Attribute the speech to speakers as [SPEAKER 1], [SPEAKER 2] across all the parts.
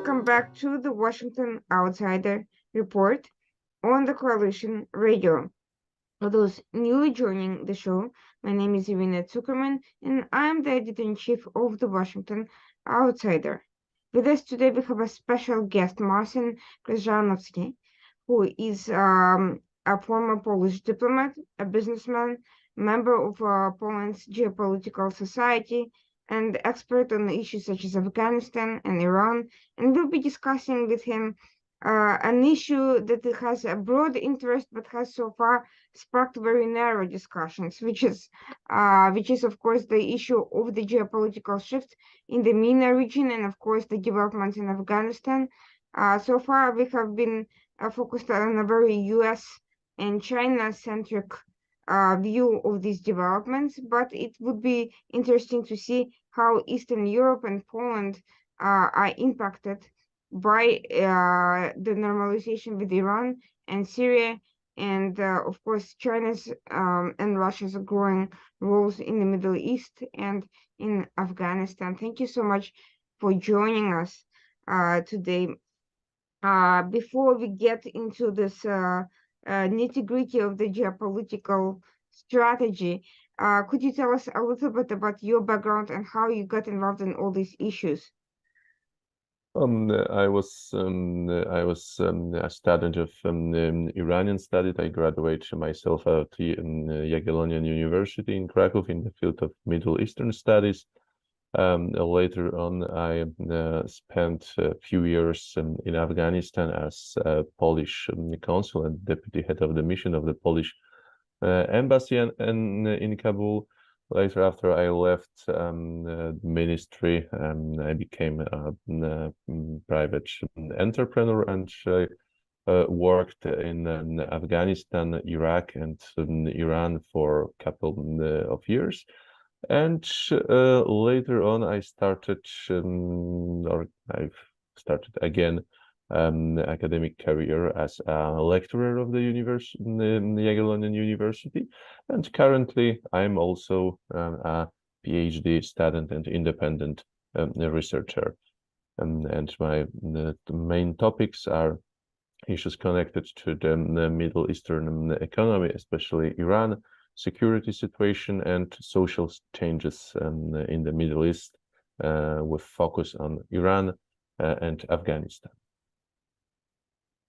[SPEAKER 1] welcome back to the Washington Outsider Report on the Coalition Radio. For those newly joining the show, my name is Irina Zuckerman, and I'm the editor-in-chief of the Washington Outsider. With us today, we have a special guest, Marcin Krzyzanowski, who is a former Polish diplomat, a businessman, member of Poland's Geopolitical Society, and expert on issues such as Afghanistan and Iran. And we'll be discussing with him an issue that has a broad interest but has so far sparked very narrow discussions, which is of course the issue of the geopolitical shift in the MENA region and of course the developments in Afghanistan. So far we have been focused on a very US and China-centric view of these developments, but it would be interesting to see how Eastern Europe and Poland are impacted by the normalization with Iran and Syria, and of course China's and Russia's growing roles in the Middle East and in Afghanistan. Thank you so much for joining us today. Before we get into this nitty-gritty of the geopolitical strategy, could you tell us a little bit about your background and how you got involved in all these issues?
[SPEAKER 2] I was a student of Iranian studies. I graduated myself at Jagiellonian University in Krakow in the field of Middle Eastern studies. Later on, I spent a few years in Afghanistan as a Polish consul and deputy head of the mission of the Polish embassy in Kabul. Later, after I left the ministry, I became a private entrepreneur and worked in Afghanistan, Iraq, and Iran for a couple of years. And later on, I've started again academic career as a lecturer of the Jagiellonian University, and currently I'm also a PhD student and independent researcher. And my main topics are issues connected to the Middle Eastern economy, especially Iran, security situation, and social changes in the Middle East, with focus on Iran and Afghanistan.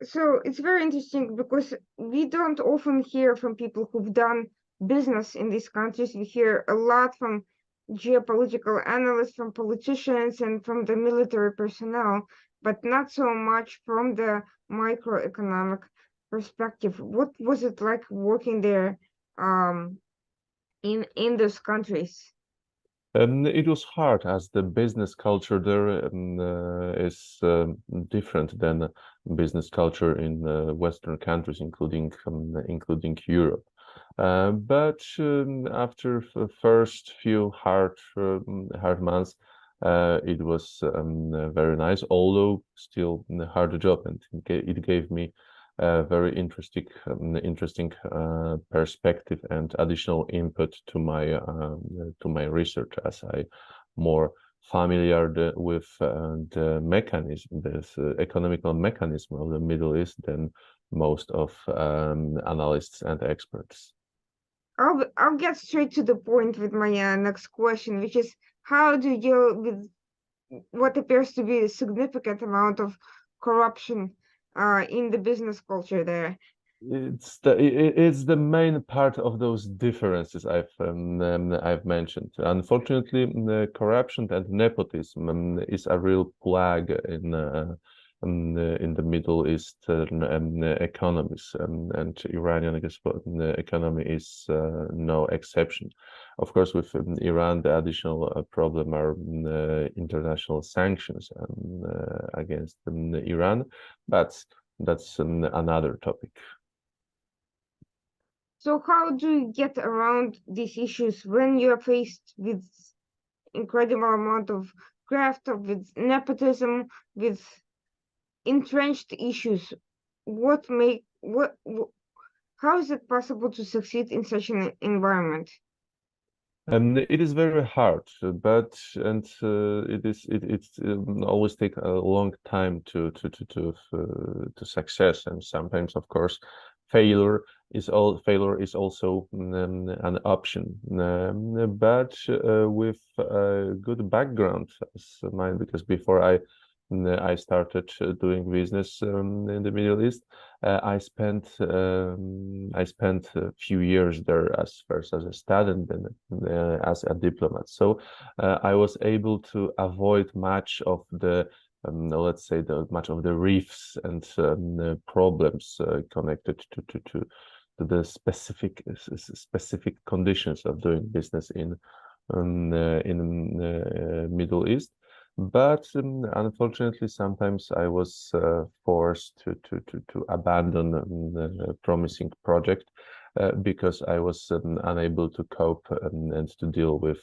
[SPEAKER 1] So it's very interesting because we don't often hear from people who've done business in these countries. We hear a lot from geopolitical analysts, from politicians, and from the military personnel, but not so much from the microeconomic perspective. What was it like working there in those countries?
[SPEAKER 2] It was hard as the business culture there is different than business culture in Western countries, including Europe. But after the first few hard months, it was very nice, although still a hard job, and it gave me a very interesting perspective and additional input to my research, as I more familiar with the mechanism, this economical mechanism of the Middle East than most of analysts and experts.
[SPEAKER 1] I'll get straight to the point with my next question, which is how do you deal with what appears to be a significant amount of corruption in the business culture there?
[SPEAKER 2] It's the main part of those differences I've mentioned. Unfortunately, the corruption and nepotism is a real plague in the Middle Eastern economies, and Iranian economy is no exception. Of course, with Iran, the additional problem are international sanctions against Iran, but that's another topic.
[SPEAKER 1] So how do you get around these issues when you are faced with incredible amount of graft, with nepotism, with entrenched issues? How is it possible to succeed in such an environment?
[SPEAKER 2] It is very hard, but it's always take a long time to success, and sometimes, of course, failure is also an option. But with a good background as mine, because before I started doing business in the Middle East. I spent a few years there as first as a student and as a diplomat. So I was able to avoid much of the let's say much of the risks and the problems connected to the specific conditions of doing business in Middle East. But unfortunately, sometimes I was forced to abandon a promising project because I was unable to cope and to deal with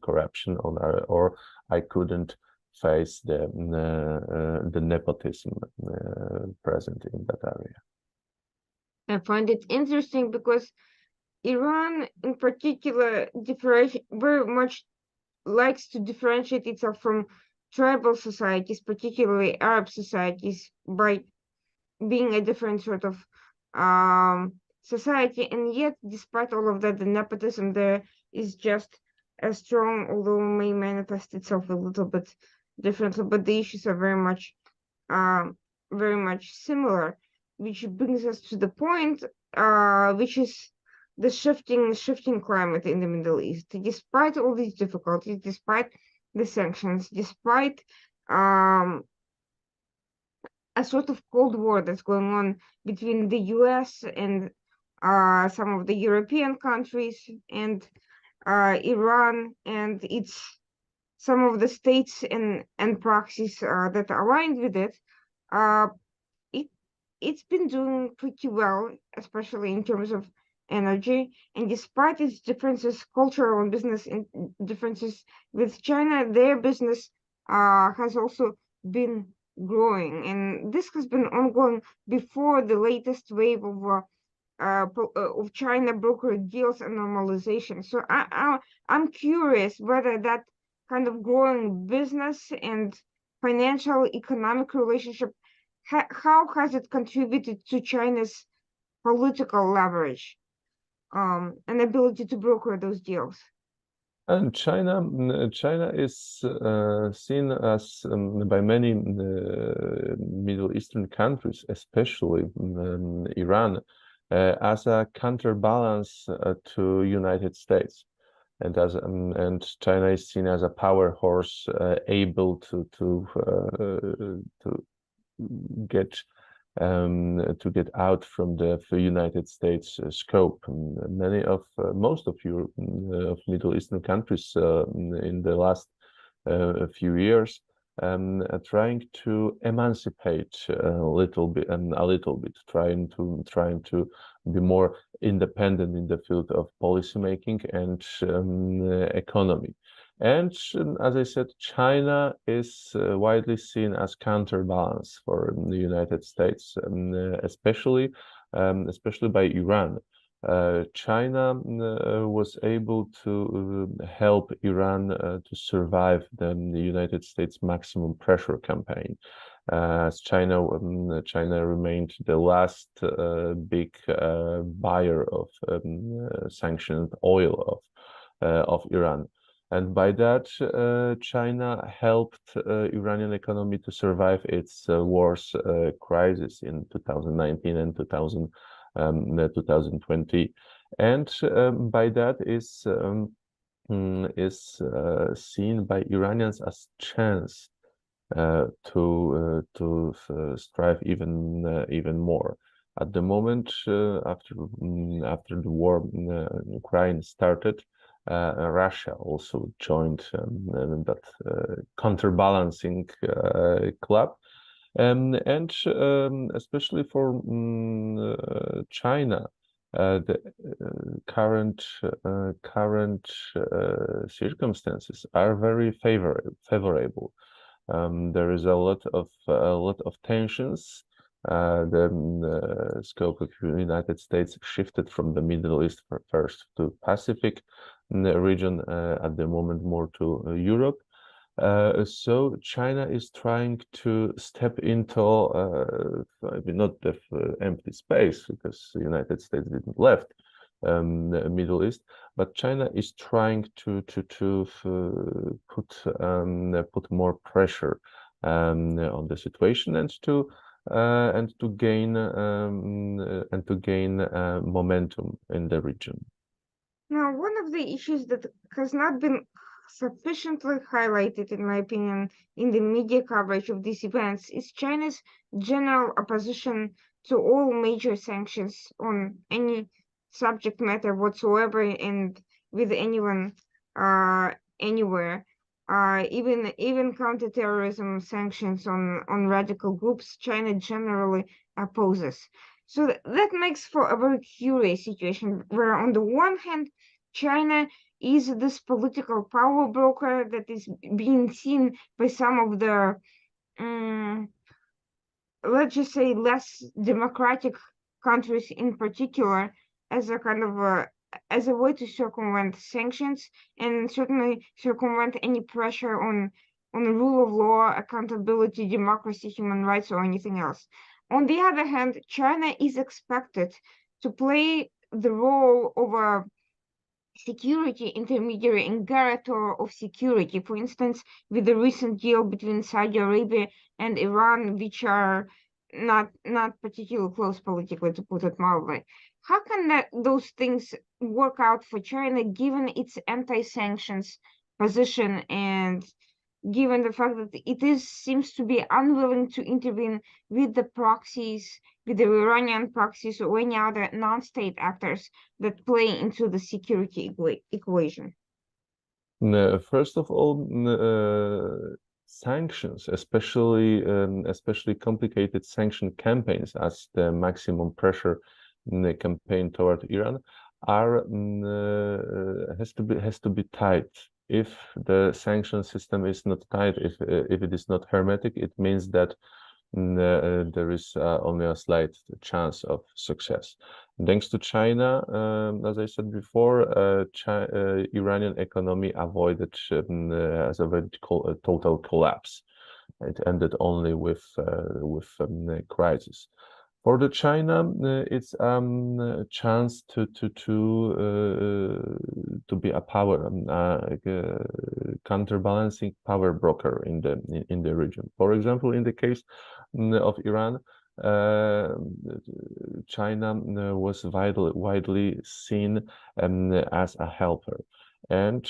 [SPEAKER 2] corruption, or I couldn't face the nepotism present in that area.
[SPEAKER 1] I find it interesting because Iran, in particular, very much likes to differentiate itself from tribal societies, particularly Arab societies, by being a different sort of society. And yet, despite all of that, the nepotism there is just as strong, although it may manifest itself a little bit differently. But the issues are um, very much similar, which brings us to the point, which is the shifting climate in the Middle East. Despite all these difficulties, despite the sanctions, despite um, a sort of Cold War that's going on between the US and some of the European countries and Iran and its some of the states and proxies that are aligned with it, uh, it it's been doing pretty well, especially in terms of energy. And despite its differences, cultural and business differences with China, their business has also been growing, and this has been ongoing before the latest wave of China brokered deals and normalization. So I'm curious whether that kind of growing business and financial economic relationship, how has it contributed to China's political leverage and ability to broker those deals?
[SPEAKER 2] And China is seen as by many Middle Eastern countries, especially Iran, as a counterbalance to United States, and China is seen as a power horse able to get out from the United States scope. Most of of Middle Eastern countries in the last few years are trying to emancipate a little bit, trying to be more independent in the field of policymaking and economy. And as I said, China is widely seen as counterbalance for the United States, especially by Iran. China was able to help Iran to survive the United States maximum pressure campaign, as China remained the last big buyer of sanctioned oil of Iran. And by that, China helped Iranian economy to survive its worst crisis in 2019 and 2020. And by that is seen by Iranians as chance to strive even more. At the moment, after the war in Ukraine started, Russia also joined that counterbalancing club, and especially for China, the current circumstances are very favorable. There is a lot of tensions. The scope of the United States shifted from the Middle East first to Pacific. region, at the moment more to Europe. So China is trying to step into not the empty space, because the United States didn't left the Middle East, but China is trying to put more pressure on the situation and to gain momentum in the region.
[SPEAKER 1] Now, one of the issues that has not been sufficiently highlighted, in my opinion, in the media coverage of these events is China's general opposition to all major sanctions on any subject matter whatsoever and with anyone anywhere. Even counterterrorism sanctions on radical groups, China generally opposes. So that makes for a very curious situation where, on the one hand, China is this political power broker that is being seen by some of the, let's just say, less democratic countries in particular as a kind of as a way to circumvent sanctions and certainly circumvent any pressure on the rule of law, accountability, democracy, human rights, or anything else. On the other hand, China is expected to play the role of a security intermediary and guarantor of security. For instance, with the recent deal between Saudi Arabia and Iran, which are not particularly close politically, to put it mildly. How can those things work out for China, given its anti-sanctions position and given the fact that it seems to be unwilling to intervene with the proxies, with the Iranian proxies or any other non-state actors that play into the security equation?
[SPEAKER 2] First of all, sanctions, especially complicated sanction campaigns as the maximum pressure campaign toward Iran, has to be tight. If the sanction system is not tight, if it is not hermetic, it means that there is only a slight chance of success. Thanks to China, as I said before, Iranian economy has avoided a total collapse. It ended only with crisis. For the China, it's a chance to be a power counterbalancing power broker in the region. For example, in the case of Iran, China was widely seen as a helper, and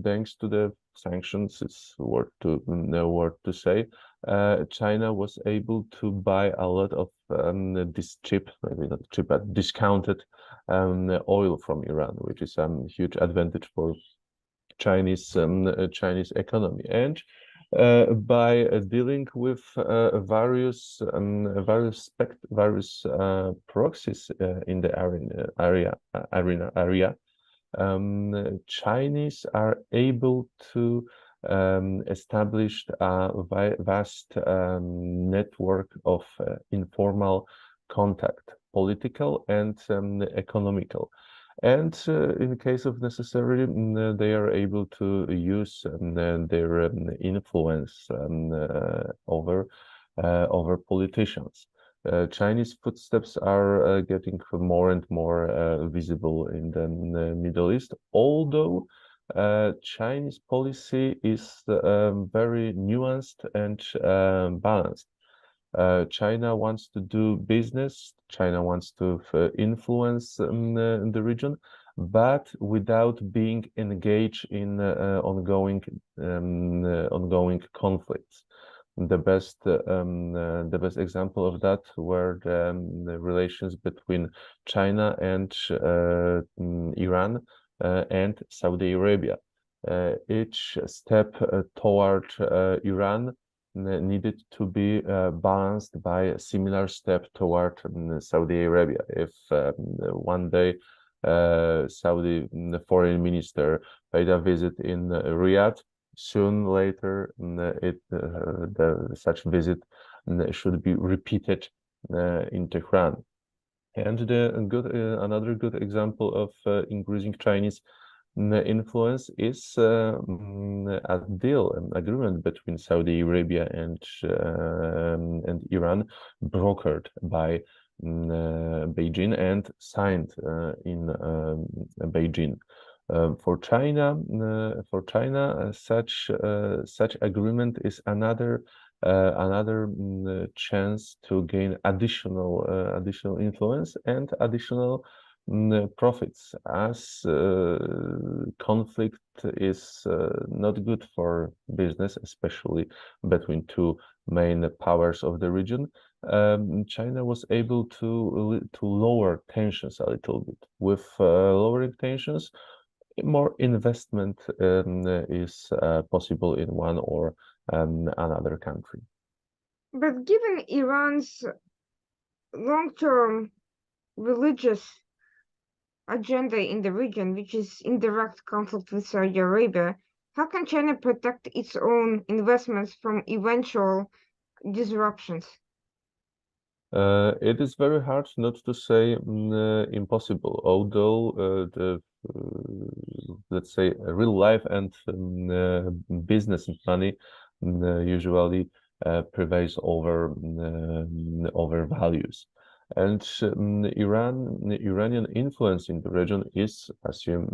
[SPEAKER 2] thanks to the sanctions, it's worth to say, China was able to buy a lot of this cheap, maybe not cheap, but discounted oil from Iran, which is a huge advantage for Chinese economy. And by dealing with various proxies in the area, Chinese are able to establish a vast network of informal contact, political and economical. And in case of necessary, they are able to use their influence over politicians. Chinese footsteps are getting more and more visible in the Middle East, although Chinese policy is very nuanced and balanced. China wants to do business, China wants to influence the region, but without being engaged in ongoing conflicts. The best example of that were the relations between China and Iran and Saudi Arabia. Each step toward Iran needed to be balanced by a similar step toward Saudi Arabia. If one day Saudi foreign minister paid a visit in Riyadh, soon later such visit should be repeated in Tehran. And another good example of increasing Chinese influence is a deal, an agreement between Saudi Arabia and Iran, brokered by Beijing and signed in Beijing. For China, such agreement is another chance to gain additional influence and additional profits, as conflict is not good for business, especially between two main powers of the region. China was able to lower tensions a little bit. With lowering tensions, more investment is possible in one or another country.
[SPEAKER 1] But given Iran's long-term religious agenda in the region, which is in direct conflict with Saudi Arabia, how can China protect its own investments from eventual disruptions?
[SPEAKER 2] It is very hard not to say impossible, although let's say real life and business and money usually prevails over values. And Iranian influence in the region is, as you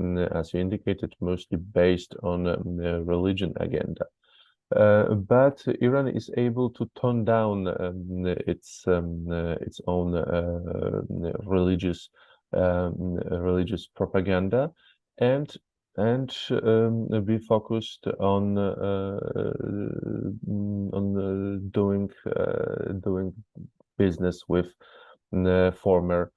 [SPEAKER 2] indicated, mostly based on religion agenda. But Iran is able to tone down its own religious propaganda and be focused on doing business with former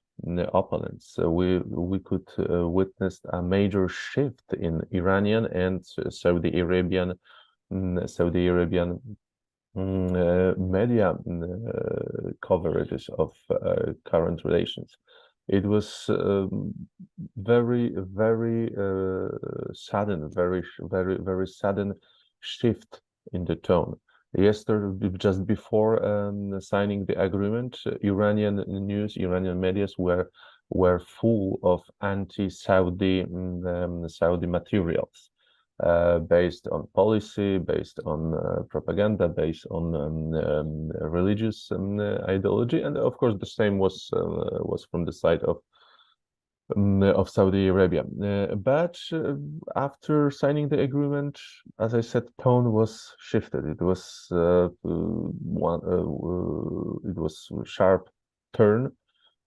[SPEAKER 2] opponents. So we could witness a major shift in Iranian and Saudi Arabian media coverages of current relations. It was very sudden, very sudden shift in the tone. Yesterday, just before signing the agreement, Iranian news, Iranian medias were full of anti-Saudi Saudi materials. Based on policy, based on propaganda, based on religious ideology, and of course the same was from the side of Saudi Arabia. But after signing the agreement, as I said, tone was shifted. It was it was sharp turn.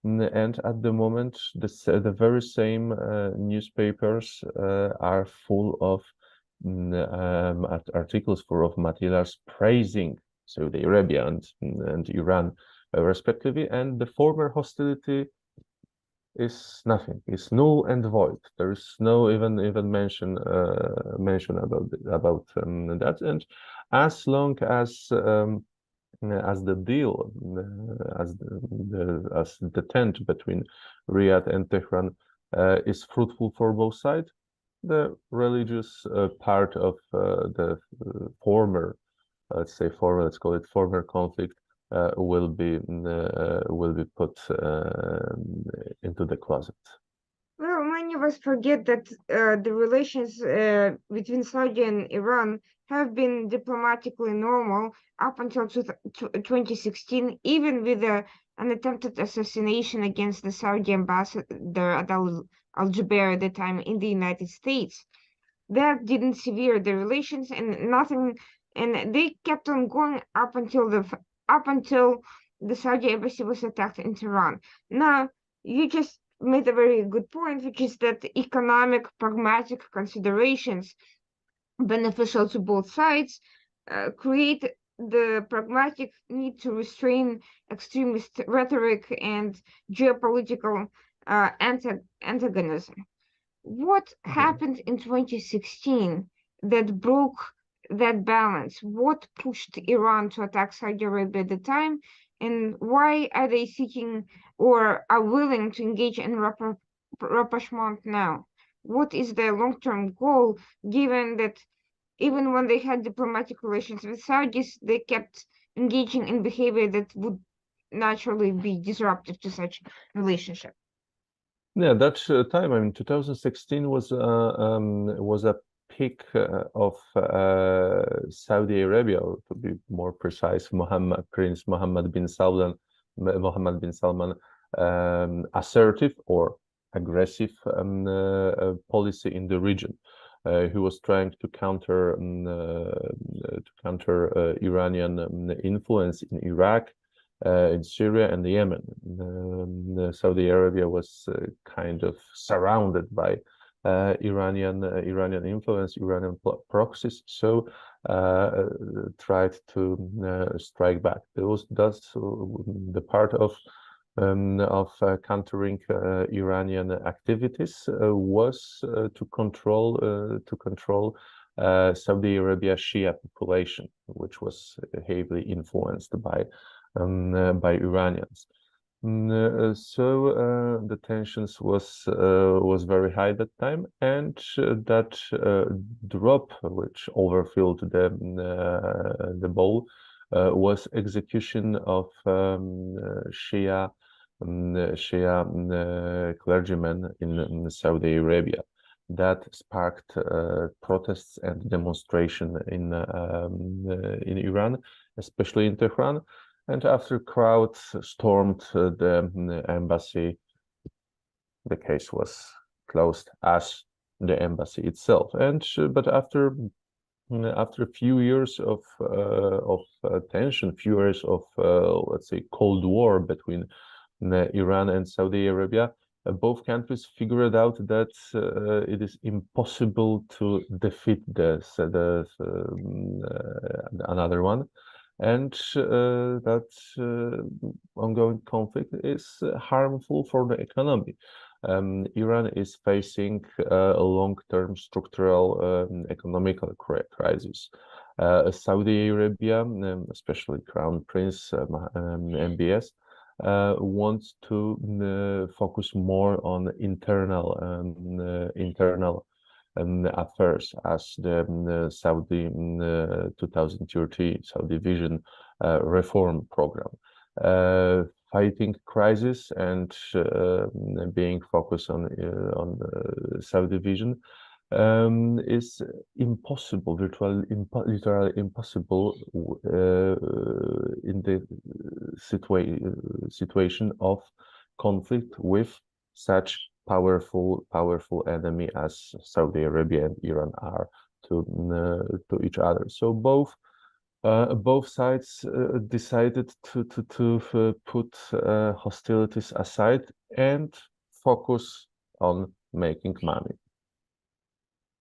[SPEAKER 2] And at the moment, the very same newspapers are full of articles full of materials praising Saudi Arabia and Iran, respectively, and the former hostility is nothing. It's null and void. There is no even mention about that. And as long as the deal, as the tent between Riyadh and Tehran is fruitful for both sides, the religious part of the former, let's call it former conflict, will be put into the closet.
[SPEAKER 1] Well, many of us forget that the relations between Saudi and Iran have been diplomatically normal up until 2016, even with an attempted assassination against the Saudi ambassador Al-Jubair at the time in the United States. That didn't sever the relations, and nothing, and they kept on going up until the Saudi embassy was attacked in Tehran. Now, you just made a very good point, which is that economic, pragmatic considerations beneficial to both sides create the pragmatic need to restrain extremist rhetoric and geopolitical antagonism. What happened in 2016 that broke that balance? What pushed Iran to attack Saudi Arabia at the time? And why are they seeking or are willing to engage in rapprochement now? What is their long-term goal, given that even when they had diplomatic relations with Saudis, they kept engaging in behavior that would naturally be disruptive to such relationship?
[SPEAKER 2] Yeah, that time, I mean, 2016 was a peak of Saudi Arabia, or to be more precise, Prince Mohammed bin Salman, assertive or aggressive policy in the region. He was trying to counter Iranian influence in Iraq, in Syria and Yemen. Saudi Arabia was kind of surrounded by Iranian influence, Iranian proxies, so tried to strike back. That's the part of countering Iranian activities was to control Saudi Arabia Shia population, which was heavily influenced by Iranians. So the tensions was very high that time, and that drop which overfilled the bowl was execution of Shia clergymen in Saudi Arabia. That sparked protests and demonstration in Iran, especially in Tehran. And after crowds stormed the embassy, the case was closed as the embassy itself. And but after a few years of tension, few years of let's say Cold War between Iran and Saudi Arabia, both countries figured out that it is impossible to defeat another one, and that ongoing conflict is harmful for the economy. Iran is facing a long-term structural economical crisis. Saudi Arabia, especially Crown Prince MBS, wants to focus more on internal affairs, as the Saudi 2030 Saudi Vision reform program. Fighting crisis and being focused on the Saudi Vision is impossible, literally impossible in the situation of conflict with such powerful enemy as Saudi Arabia and Iran are to each other. So both sides decided to put hostilities aside and focus on making money.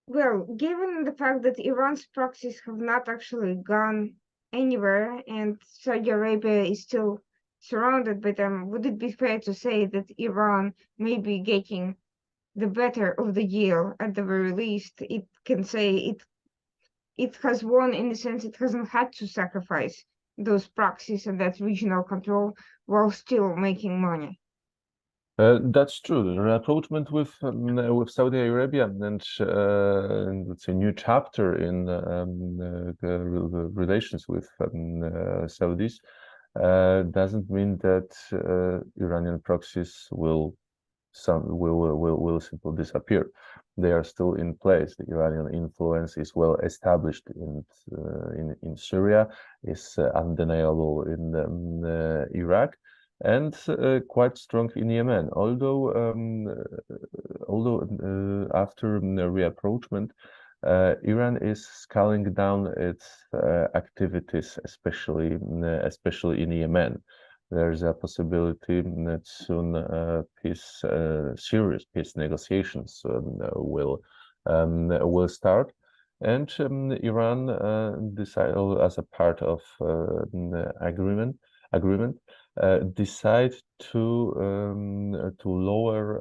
[SPEAKER 1] Well, given the fact that Iran's proxies have not actually gone anywhere and Saudi Arabia is still surrounded by them, would it be fair to say that Iran may be getting the better of the deal? At the very least, it can say it has won in the sense it hasn't had to sacrifice those proxies and that regional control while still making money.
[SPEAKER 2] That's true. The rapprochement with Saudi Arabia and it's a new chapter in the relations with Saudis doesn't mean that Iranian proxies will simply disappear. They are still in place. The Iranian influence is well established in Syria, is undeniable in Iraq, and quite strong in Yemen. Although after the reapproachment, Iran is scaling down its activities, especially in Yemen. There's a possibility that soon serious peace negotiations will start, and Iran decided, as a part of agreement, decide to lower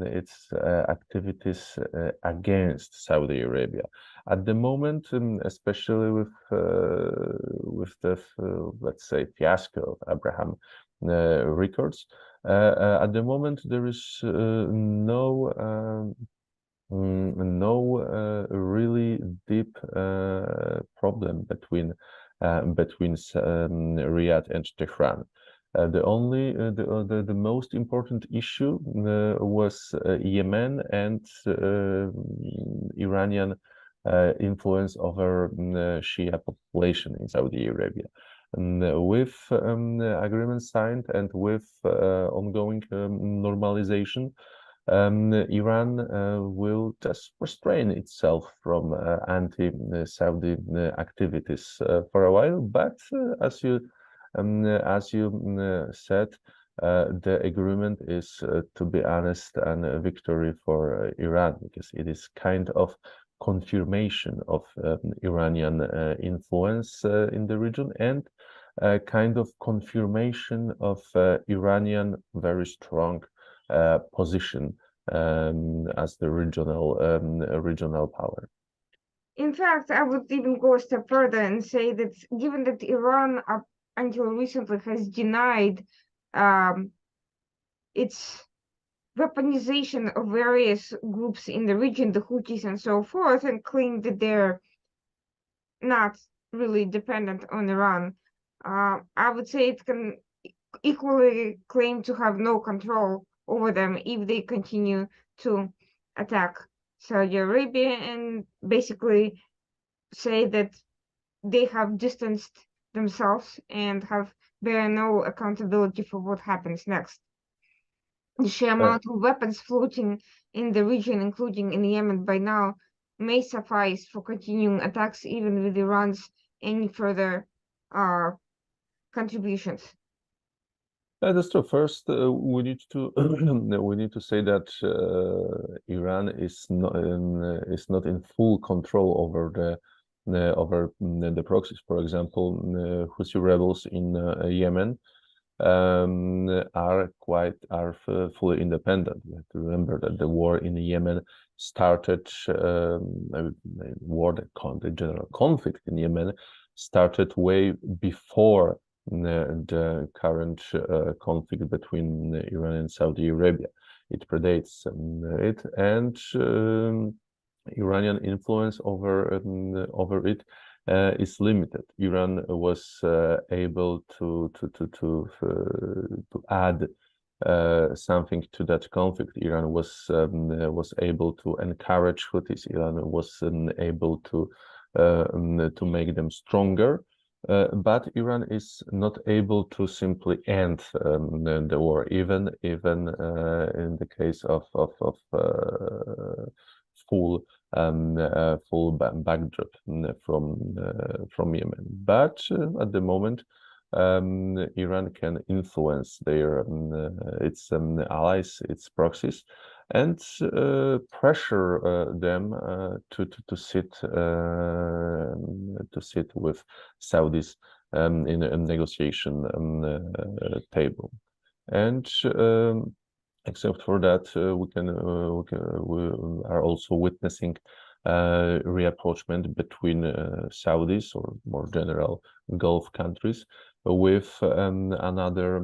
[SPEAKER 2] its activities against Saudi Arabia. At the moment, especially with the let's say fiasco of Abraham records, at the moment there is no really deep problem between Riyadh and Tehran. The most important issue was Yemen and Iranian influence over Shia population in Saudi Arabia. With agreement signed and with ongoing normalization, Iran will just restrain itself from anti-Saudi activities for a while. But as you said, the agreement is, to be honest, a victory for Iran, because it is kind of confirmation of Iranian influence in the region, and a kind of confirmation of Iranian very strong position as the regional power.
[SPEAKER 1] In fact, I would even go a step further and say that given that Iran up until recently has denied its weaponization of various groups in the region, the Houthis and so forth, and claimed that they're not really dependent on Iran, I would say it can equally claim to have no control over them if they continue to attack Saudi Arabia, and basically say that they have distanced themselves and have bear no accountability for what happens next. The sheer amount of weapons floating in the region, including in Yemen by now, may suffice for continuing attacks even with Iran's any further contributions.
[SPEAKER 2] That's true. First, we need to we need to say that Iran is not in full control over the proxies. For example, Houthi rebels in Yemen are fully independent. You have to remember that the war in Yemen started, the general conflict in Yemen started way before the current conflict between Iran and Saudi Arabia. It predates it, and Iranian influence over it is limited. Iran was able to add something to that conflict. Iran was able to encourage Houthis. Iran was able to make them stronger. But Iran is not able to simply end the war, even in the case of full backdrop from Yemen. But at the moment, Iran can influence its allies, its proxies, and pressure them to sit with Saudis in a negotiation table. And except for that, we are also witnessing reapproachment between Saudis, or more general Gulf countries, with another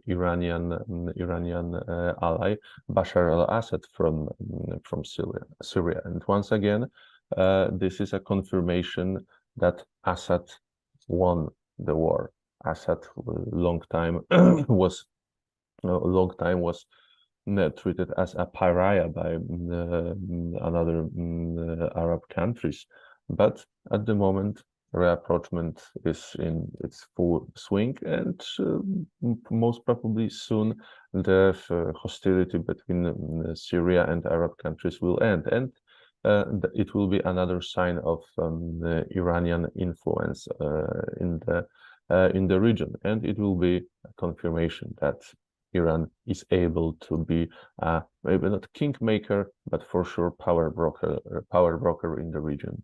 [SPEAKER 2] Iranian ally, Bashar al-Assad from Syria. And once again, this is a confirmation that Assad won the war. Assad long time was treated as a pariah by other Arab countries, but at the moment reapproachment is in its full swing, and most probably soon the hostility between Syria and Arab countries will end, and it will be another sign of Iranian influence in the region, and it will be a confirmation that Iran is able to be maybe not kingmaker, but for sure power broker in the region.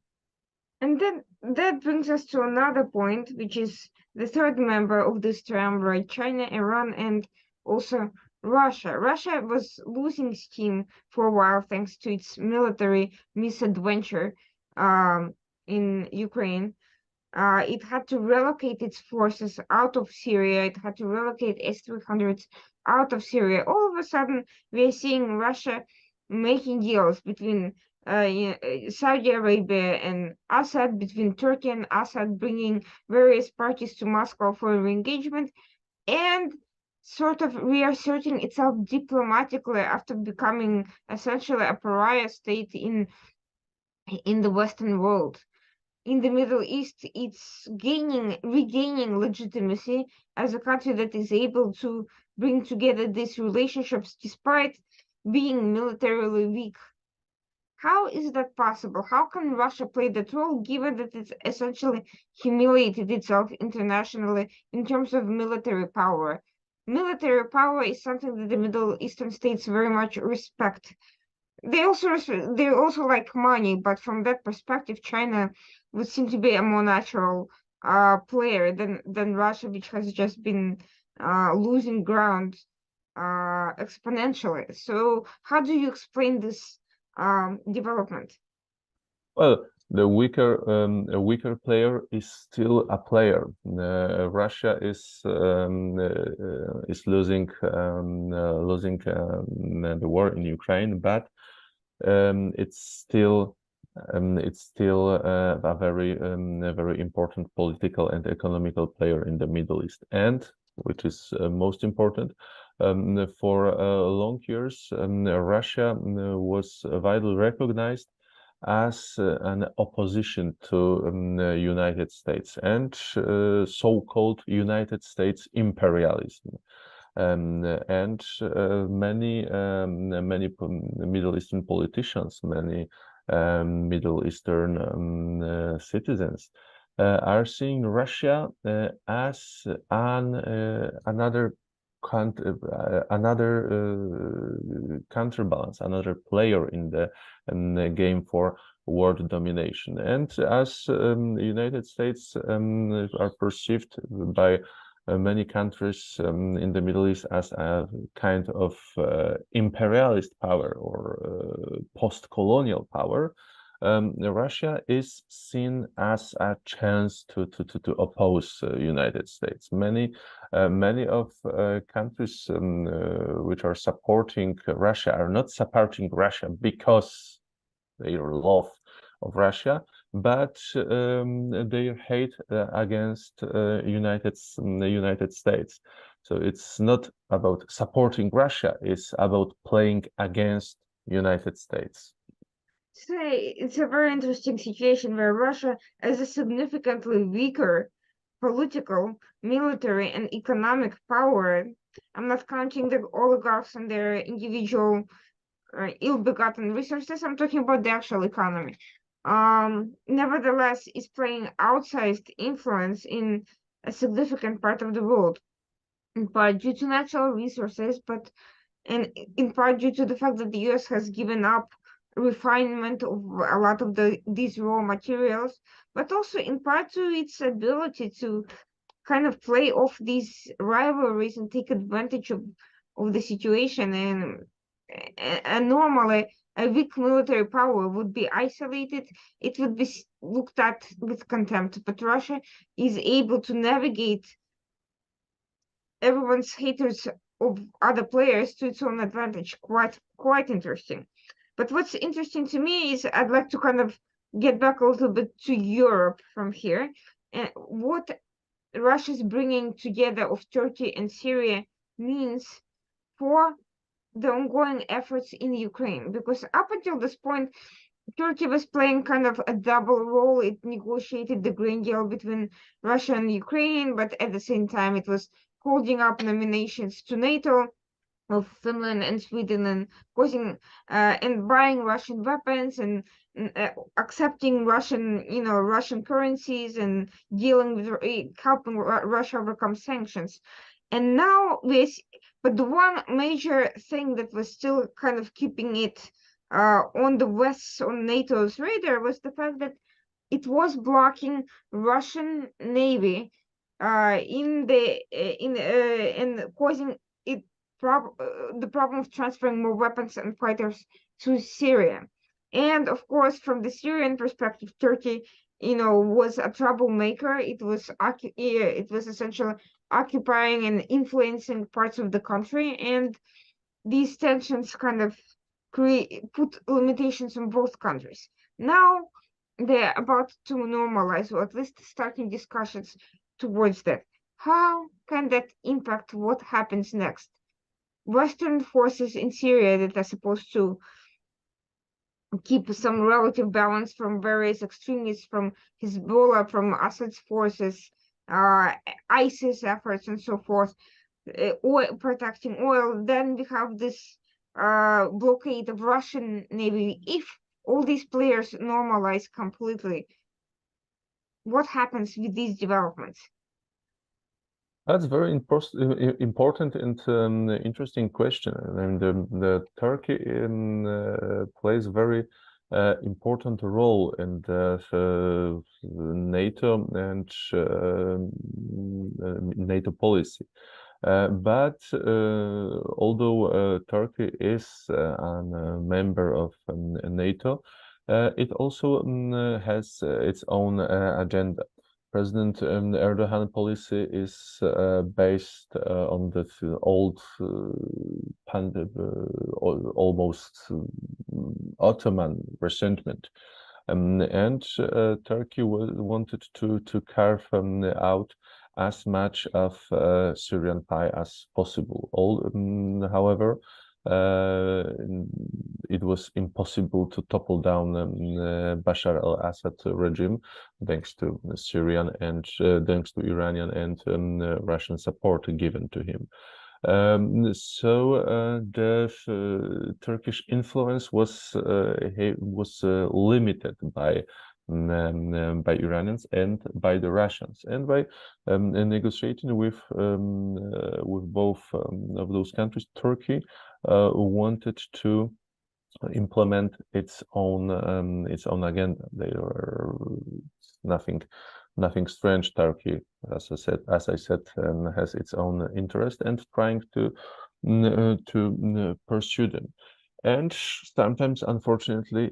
[SPEAKER 1] And then that brings us to another point, which is the third member of this triumvirate: China, Iran, and also Russia. Russia was losing steam for a while thanks to its military misadventure in Ukraine. It had to relocate its forces out of Syria. It had to relocate S-300s out of Syria. All of a sudden, we're seeing Russia making deals between Saudi Arabia and Assad, between Turkey and Assad, bringing various parties to Moscow for re-engagement. and sort of reasserting itself diplomatically after becoming essentially a pariah state in the Western world. In the Middle East, it's regaining legitimacy as a country that is able to bring together these relationships despite being militarily weak. How is that possible? How can Russia play that role given that it's essentially humiliated itself internationally in terms of military power? Military power is something that the Middle Eastern states very much respect. They also like money, but from that perspective, China would seem to be a more natural player than Russia, which has just been losing ground exponentially. So how do you explain this development?
[SPEAKER 2] Well, a weaker player is still a player. Russia is losing the war in Ukraine, but it's still a very important political and economical player in the Middle East, and which is most important. For long years, Russia was widely recognized as an opposition to United States and so-called United States imperialism. And many Middle Eastern politicians, many Middle Eastern citizens are seeing Russia as another counterbalance, another player in the game for world domination. And as United States are perceived by many countries in the Middle East as a kind of imperialist power or post-colonial power, Russia is seen as a chance to oppose United States. Many of countries which are supporting Russia are not supporting Russia because they love of Russia, but their hate against the United States. So it's not about supporting Russia; it's about playing against United States.
[SPEAKER 1] It's a very interesting situation where Russia, as a significantly weaker political, military, and economic power, I'm not counting the oligarchs and their individual ill-begotten resources, I'm talking about the actual economy. Nevertheless, is playing outsized influence in a significant part of the world, in part due to natural resources, but and in part due to the fact that the US has given up refinement of a lot of these raw materials, but also in part to its ability to kind of play off these rivalries and take advantage of the situation. And normally, a weak military power would be isolated. It would be looked at with contempt. But Russia is able to navigate everyone's haters of other players to its own advantage. Quite interesting. But what's interesting to me is I'd like to kind of get back a little bit to Europe from here. And what Russia's bringing together of Turkey and Syria means for the ongoing efforts in Ukraine. Because up until this point, Turkey was playing kind of a double role. It negotiated the grain deal between Russia and Ukraine, but at the same time, it was holding up nominations to NATO of Finland and Sweden and causing and buying Russian weapons and accepting Russian currencies and dealing with helping Russia overcome sanctions. And now but the one major thing that was still kind of keeping it on the West, on NATO's radar, was the fact that it was blocking Russian Navy and causing it the problem of transferring more weapons and fighters to Syria. And of course, from the Syrian perspective, Turkey, was a troublemaker. It was essentially occupying and influencing parts of the country, and these tensions kind of put limitations on both countries. Now they're about to normalize, or at least starting discussions towards that. How can that impact what happens next? Western forces in Syria that are supposed to keep some relative balance from various extremists, from Hezbollah, from Assad's forces, uh, ISIS efforts, and so forth, oil, protecting oil. Then we have this blockade of Russian Navy. If all these players normalize completely, what happens with these developments?
[SPEAKER 2] That's very important and interesting question. And the Turkey plays a very important role in the NATO and NATO policy. But although Turkey is a member of NATO, it also has its own agenda. President Erdogan policy is based on the old, almost Ottoman resentment, and Turkey wanted to carve out as much of Syrian pie as possible. However, it was impossible to topple down Bashar al-Assad regime, thanks to Syrian and thanks to Iranian and Russian support given to him. So the Turkish influence was limited by Iranians and by the Russians, and by negotiating with both of those countries, Turkey wanted to implement its own agenda. They are nothing strange. Turkey, as I said, has its own interest and trying to pursue them. And sometimes, unfortunately,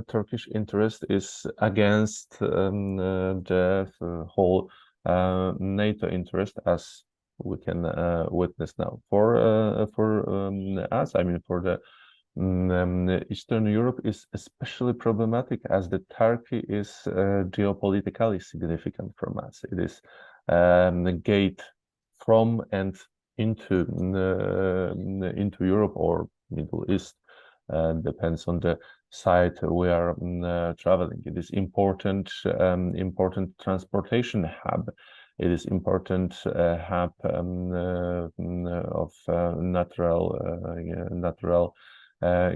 [SPEAKER 2] Turkish interest is against the whole NATO interest, as we can witness now. For us, I mean, for the Eastern Europe is especially problematic, as the Turkey is geopolitically significant from us. It is the gate from and into Europe or Middle East. Depends on the side we are traveling. It is important transportation hub. It is important hub of natural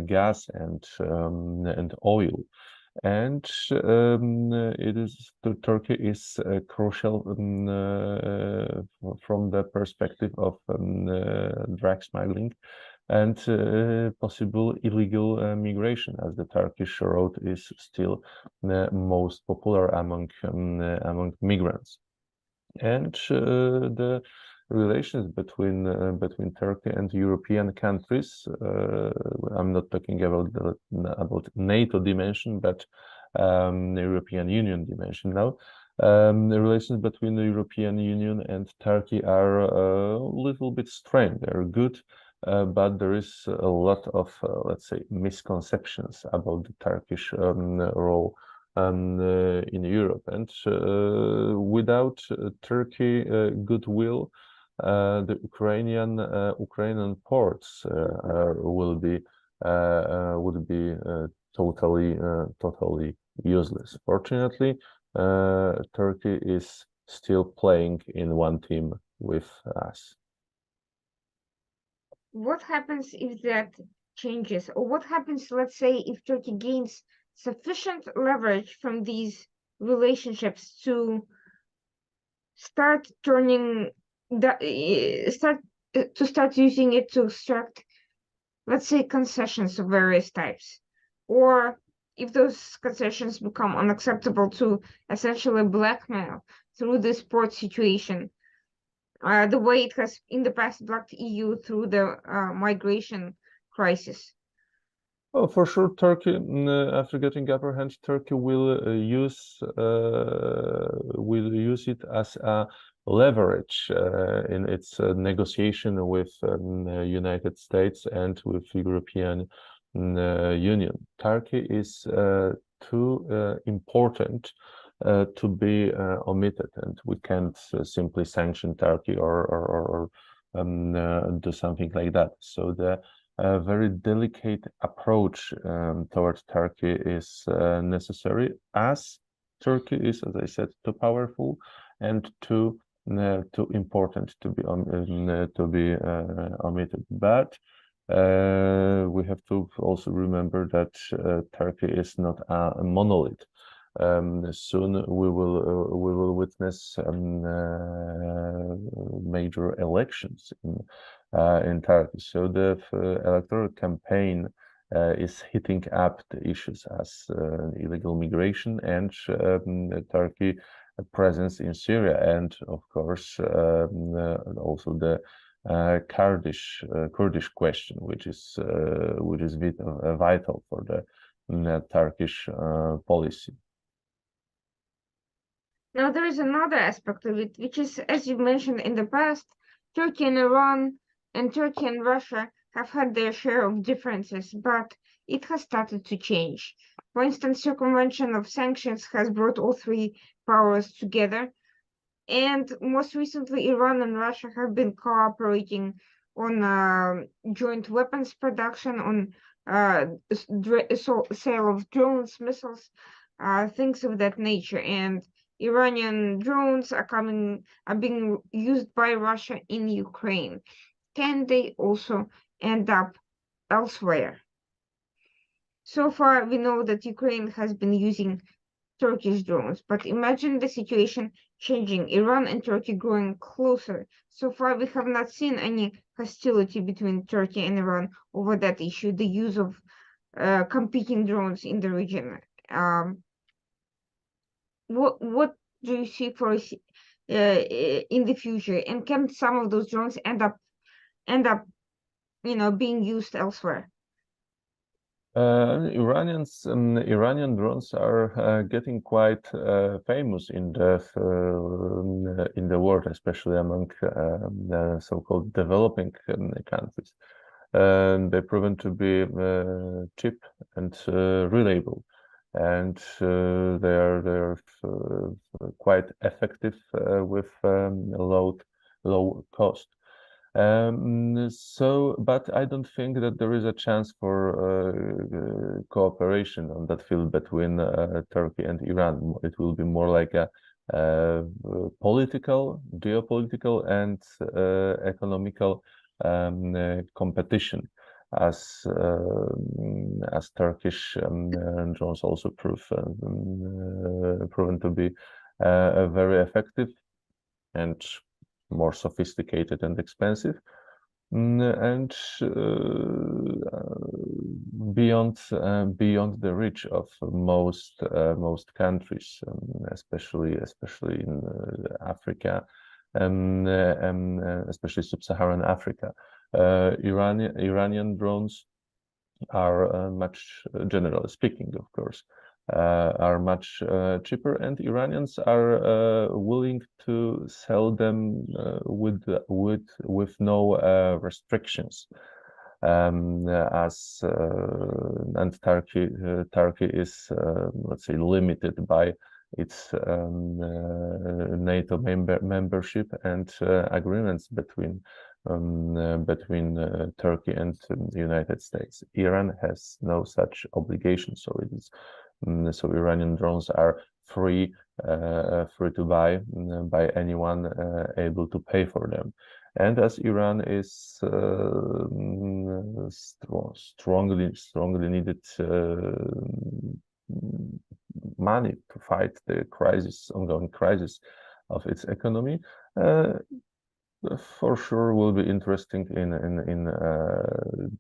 [SPEAKER 2] gas and oil. And Turkey is crucial from the perspective of drug smuggling and possible illegal migration, as the Turkish road is still the most popular among migrants. And the relations between Turkey and European countries, I'm not talking about NATO dimension, but the European Union dimension now. The relations between the European Union and Turkey are a little bit strained. They're good, but there is a lot of, let's say, misconceptions about the Turkish role in Europe. And without Turkey goodwill, the Ukrainian ports would be totally useless. Fortunately, Turkey is still playing in one team with us.
[SPEAKER 1] What happens if that changes? Or what happens, let's say, if Turkey gains sufficient leverage from these relationships to start turning start using it to extract, let's say, concessions of various types, or if those concessions become unacceptable, to essentially blackmail through this port situation, the way it has in the past blocked EU through the migration crisis.
[SPEAKER 2] Oh, for sure, Turkey, after getting upper hand, Turkey will use it as a leverage in its negotiation with United States and with European Union. Turkey is too important to be omitted, and we can't simply sanction Turkey or do something like that. So the very delicate approach towards Turkey is necessary, as Turkey is, as I said, too powerful and too important to be omitted. But we have to also remember that Turkey is not a monolith. Soon we will witness major elections in Turkey. So the electoral campaign is hitting up the issues as illegal migration and Turkey presence in Syria, and of course also the Kurdish question, which is vital for the Turkish policy.
[SPEAKER 1] Now, there is another aspect of it, which is, as you mentioned in the past, Turkey and Iran and Turkey and Russia have had their share of differences, but it has started to change. For instance, circumvention of sanctions has brought all three powers together, and most recently, Iran and Russia have been cooperating on joint weapons production, on sale of drones, missiles, things of that nature. And Iranian drones are being used by Russia in Ukraine. Can they also end up elsewhere? So far, we know that Ukraine has been using Turkish drones, but imagine the situation changing, Iran and Turkey growing closer. So far, we have not seen any hostility between Turkey and Iran over that issue, the use of competing drones in the region. What do you see for in the future, and can some of those drones end up being used elsewhere?
[SPEAKER 2] Iranian drones are getting quite famous in the world, especially among the so-called developing countries. They've proven to be cheap and reliable, and they are quite effective with low cost. But I don't think that there is a chance for cooperation on that field between Turkey and Iran. It will be more like a political, geopolitical, and economical competition, as Turkish drones also proven to be very effective and more sophisticated and expensive, and beyond the reach of most countries, especially in Africa, especially sub-Saharan Africa. Iranian drones are much, generally speaking, of course, are much cheaper, and Iranians are willing to sell them with no restrictions. And Turkey is, let's say, limited by its NATO membership and agreements between Turkey and the United States. Iran has no such obligation, so it is. So Iranian drones are free to buy by anyone able to pay for them. And as Iran is strongly needed money to fight the ongoing crisis of its economy, for sure will be interesting in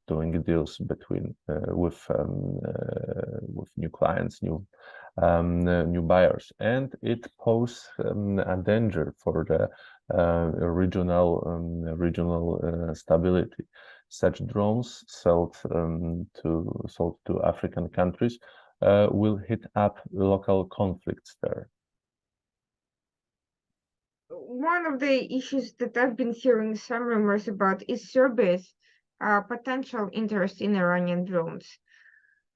[SPEAKER 2] doing deals with new clients, new buyers, and it poses a danger for the regional stability. Such drones sold to African countries will hit up local conflicts there.
[SPEAKER 1] One of the issues that I've been hearing some rumors about is Serbia's potential interest in Iranian drones.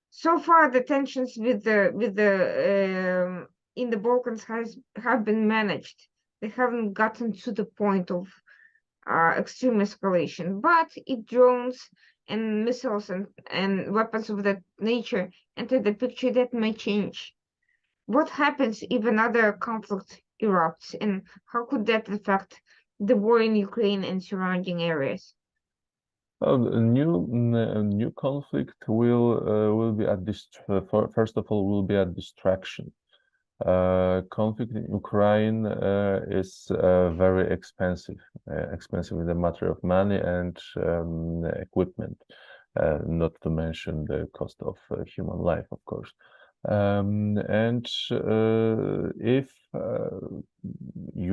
[SPEAKER 1] So far, the tensions with the in the Balkans have been managed. They haven't gotten to the point of extreme escalation, but if drones and missiles and weapons of that nature enter the picture, that may change. What happens if another conflict erupts, and how could that affect the war in Ukraine and surrounding areas?
[SPEAKER 2] Well, a new conflict will be first of all will be a distraction. Conflict in Ukraine is very expensive in the matter of money and equipment, not to mention the cost of human life, of course. And if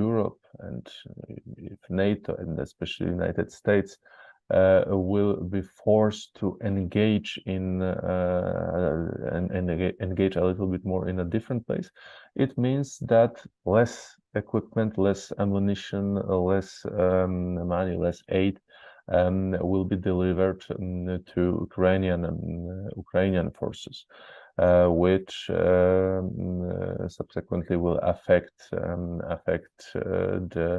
[SPEAKER 2] Europe and if NATO and especially United States will be forced to engage in and engage a little bit more in a different place, it means that less equipment, less ammunition, less money, less aid will be delivered to Ukrainian forces, which subsequently will affect the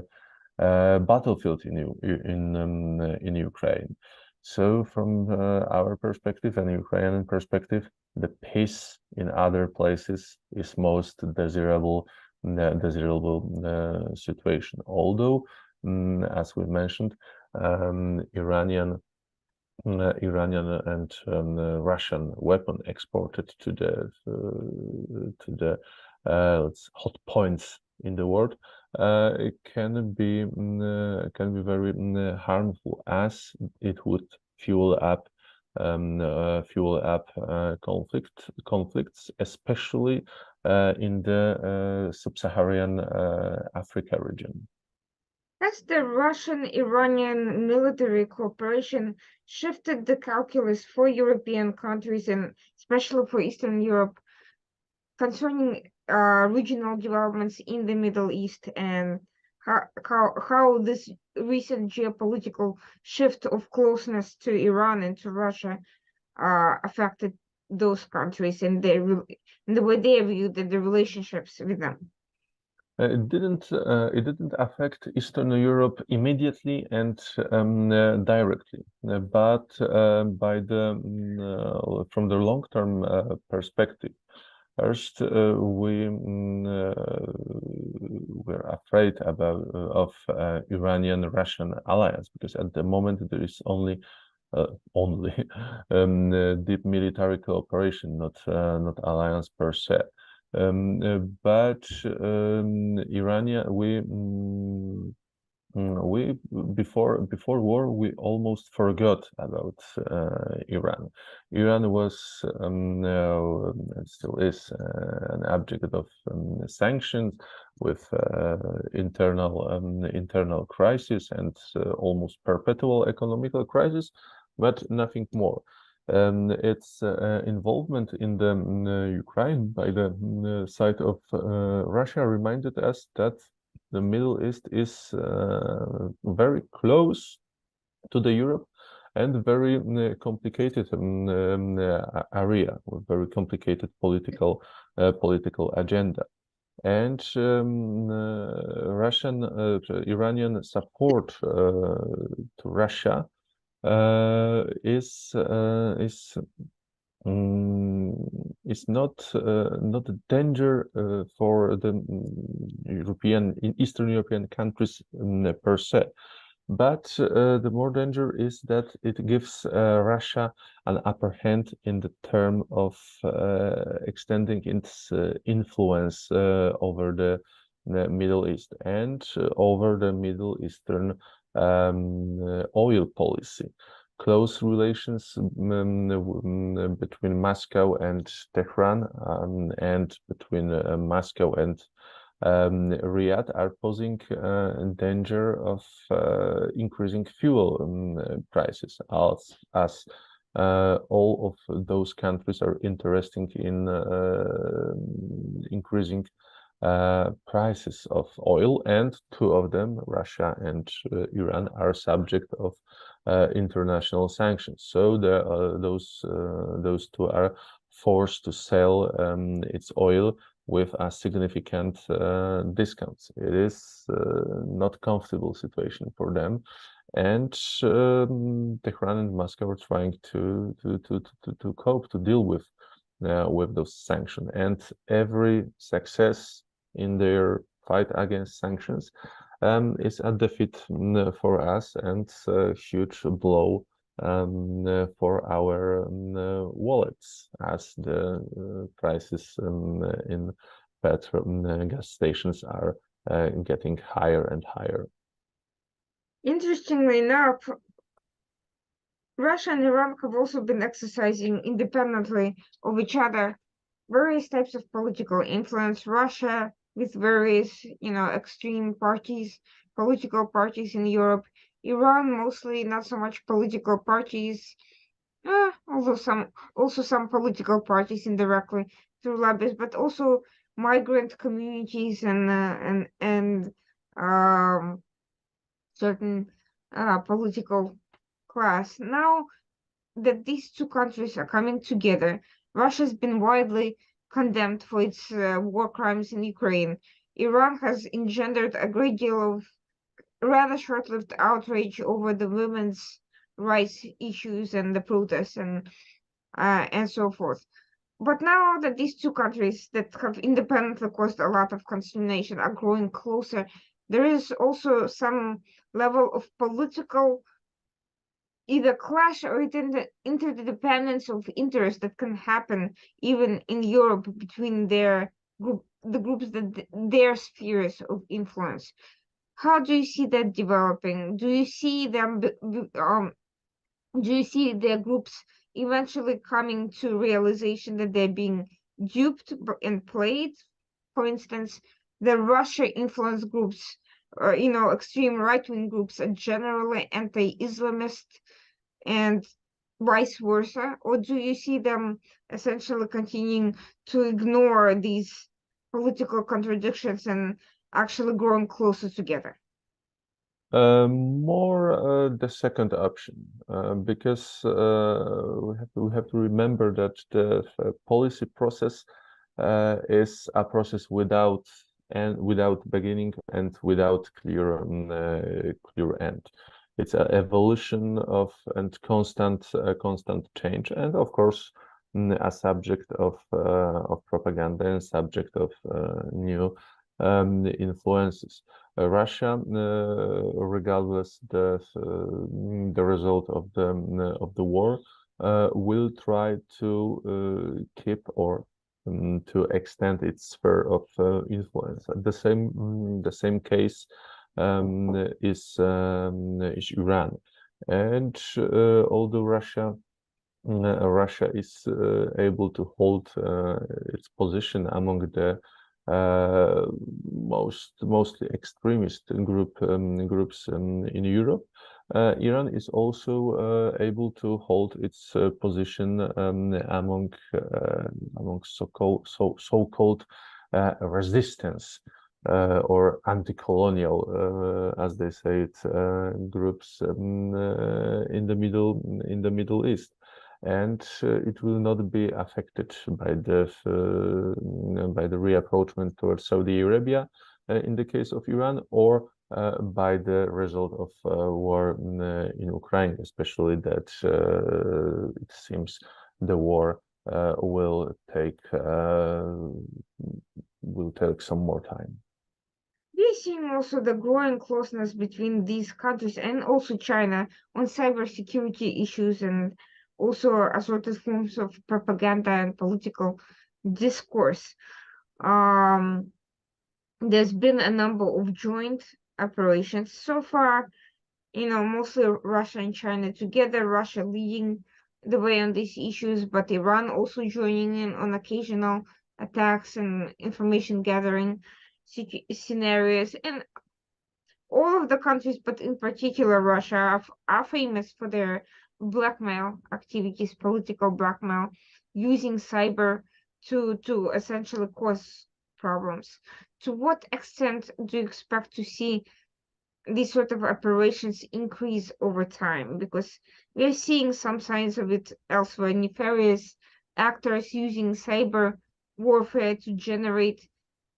[SPEAKER 2] battlefield in Ukraine. So from our perspective and Ukrainian perspective, the peace in other places is most desirable situation. Although, as we mentioned, Iranian and Russian weapon exported to the hot points in the world it can be very harmful, as it would fuel up conflicts, especially in the sub-Saharan Africa region.
[SPEAKER 1] Has the Russian-Iranian military cooperation shifted the calculus for European countries and especially for Eastern Europe concerning regional developments in the Middle East, and how this recent geopolitical shift of closeness to Iran and to Russia affected those countries and the way they viewed the relationships with them?
[SPEAKER 2] It didn't affect Eastern Europe immediately and directly, but from the long-term perspective. First, we're afraid of Iranian-Russian alliance, because at the moment there is only deep military cooperation, not alliance per se. But Iranian, we before war we almost forgot about Iran. Iran was still is an object of sanctions, with internal crisis and almost perpetual economical crisis, but nothing more. Its involvement in the Ukraine by the side of Russia reminded us that the Middle East is very close to the Europe and very complicated area with very complicated political agenda. And Iranian support to Russia is not a danger for the Eastern European countries per se, but the more danger is that it gives Russia an upper hand in the term of extending its influence over the Middle East and over the Middle Eastern oil policy. Close relations between Moscow and Tehran and between Moscow and Riyadh are posing danger of increasing fuel prices, as all of those countries are interested in increasing prices of oil, and two of them, Russia and Iran, are subject of international sanctions. So those two are forced to sell its oil with a significant discounts. It is not comfortable situation for them, and Tehran and Moscow are trying to cope, to deal with those sanctions. And every success in their fight against sanctions is a defeat for us and a huge blow for our wallets, as the prices in petrol gas stations are getting higher and higher.
[SPEAKER 1] Interestingly enough, Russia and Iran have also been exercising independently of each other various types of political influence. Russia with various, extreme parties, political parties in Europe. Iran mostly not so much political parties, although some political parties indirectly through lobbies, but also migrant communities and certain political class. Now that these two countries are coming together, Russia's been widely condemned for its war crimes in Ukraine. Iran has engendered a great deal of rather short-lived outrage over the women's rights issues and the protests and so forth. But now that these two countries that have independently caused a lot of consternation are growing closer, there is also some level of political either clash or interdependence of interest that can happen even in Europe between the groups that their spheres of influence. How do you see that developing? Do you see their groups eventually coming to realization that they're being duped and played? For instance, the Russia influence groups, extreme right-wing groups are generally anti-Islamist and vice versa, or do you see them essentially continuing to ignore these political contradictions and actually growing closer together?
[SPEAKER 2] More the second option, because we have to remember that the policy process is a process without beginning and without clear end. It's an evolution of and constant change, and of course a subject of propaganda and subject of new influences. Russia, regardless the result of the war, will try to keep or to extend its sphere of influence. The same case is Iran, and although Russia is able to hold its position among the mostly extremist groups in Europe, Iran is also able to hold its position among so-called resistance or anti-colonial, as they say it, groups in the Middle East. And it will not be affected by the reapproachment towards Saudi Arabia in the case of Iran, or by the result of war in Ukraine, especially that it seems the war will take some more time.
[SPEAKER 1] We're seeing also the growing closeness between these countries and also China on cybersecurity issues and also assorted forms of propaganda and political discourse. There's been a number of joint operations so far, mostly Russia and China together, Russia leading the way on these issues, but Iran also joining in on occasional attacks and information gathering scenarios. And all of the countries, but in particular Russia, are famous for their blackmail activities, political blackmail, using cyber to essentially cause problems. To what extent do you expect to see these sort of operations increase over time? Because we're seeing some signs of it elsewhere, nefarious actors using cyber warfare to generate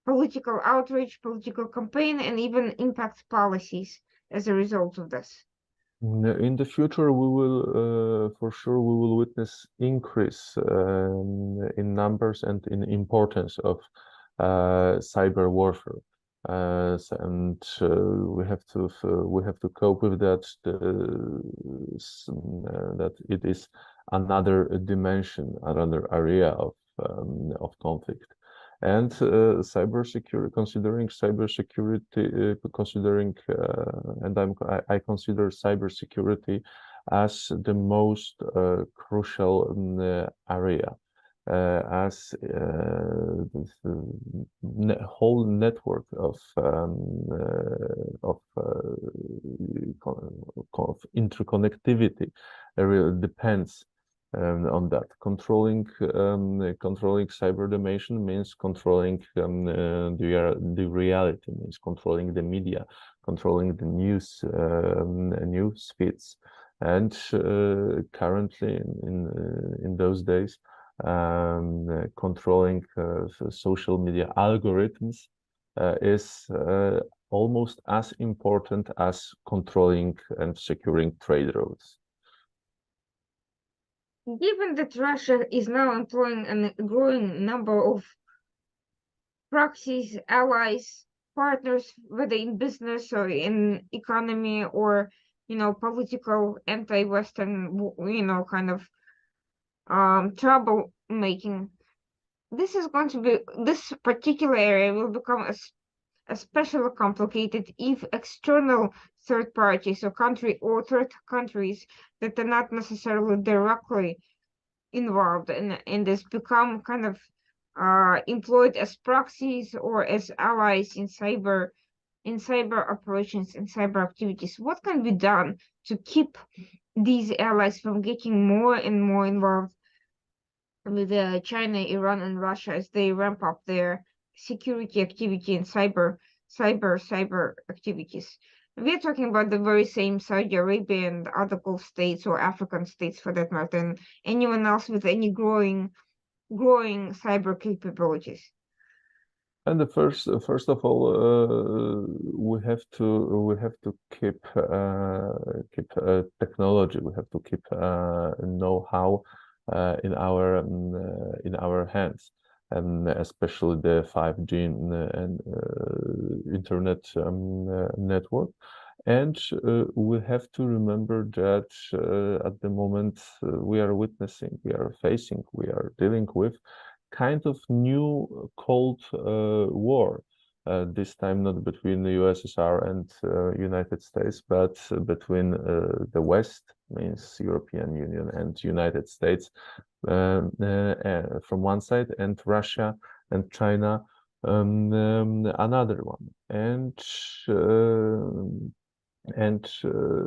[SPEAKER 1] political outrage, political campaign, and even impact policies as a result of this?
[SPEAKER 2] In the future, we will, for sure, we will witness increase in numbers and in importance of cyber warfare. And we have to cope with that. That it is another dimension, another area of conflict. And cybersecurity, considering cybersecurity, I consider cybersecurity as the most crucial area, as the whole network of interconnectivity really depends on that. Controlling cyber dimension means controlling the reality, means controlling the media, controlling the news feeds, and currently in those days, controlling social media algorithms is almost as important as controlling and securing trade routes.
[SPEAKER 1] Given that Russia is now employing a growing number of proxies, allies, partners, whether in business or in economy or, political anti-Western, kind of trouble making, this particular area will become especially complicated if external third parties or third countries that are not necessarily directly involved in this become kind of employed as proxies or as allies in cyber operations and cyber activities. What can be done to keep these allies from getting more and more involved with China, Iran, and Russia as they ramp up their security activity and cyber activities? We're talking about the very same Saudi Arabia and other Gulf states or African states for that matter, and anyone else with any growing cyber capabilities.
[SPEAKER 2] And the first of all, we have to keep technology. We have to keep know-how in our hands, and especially the 5G and internet network. And we have to remember that at the moment we are dealing with kind of new Cold War. This time not between the USSR and United States, but between the West, means European Union, and United States from one side, and Russia and China another one. And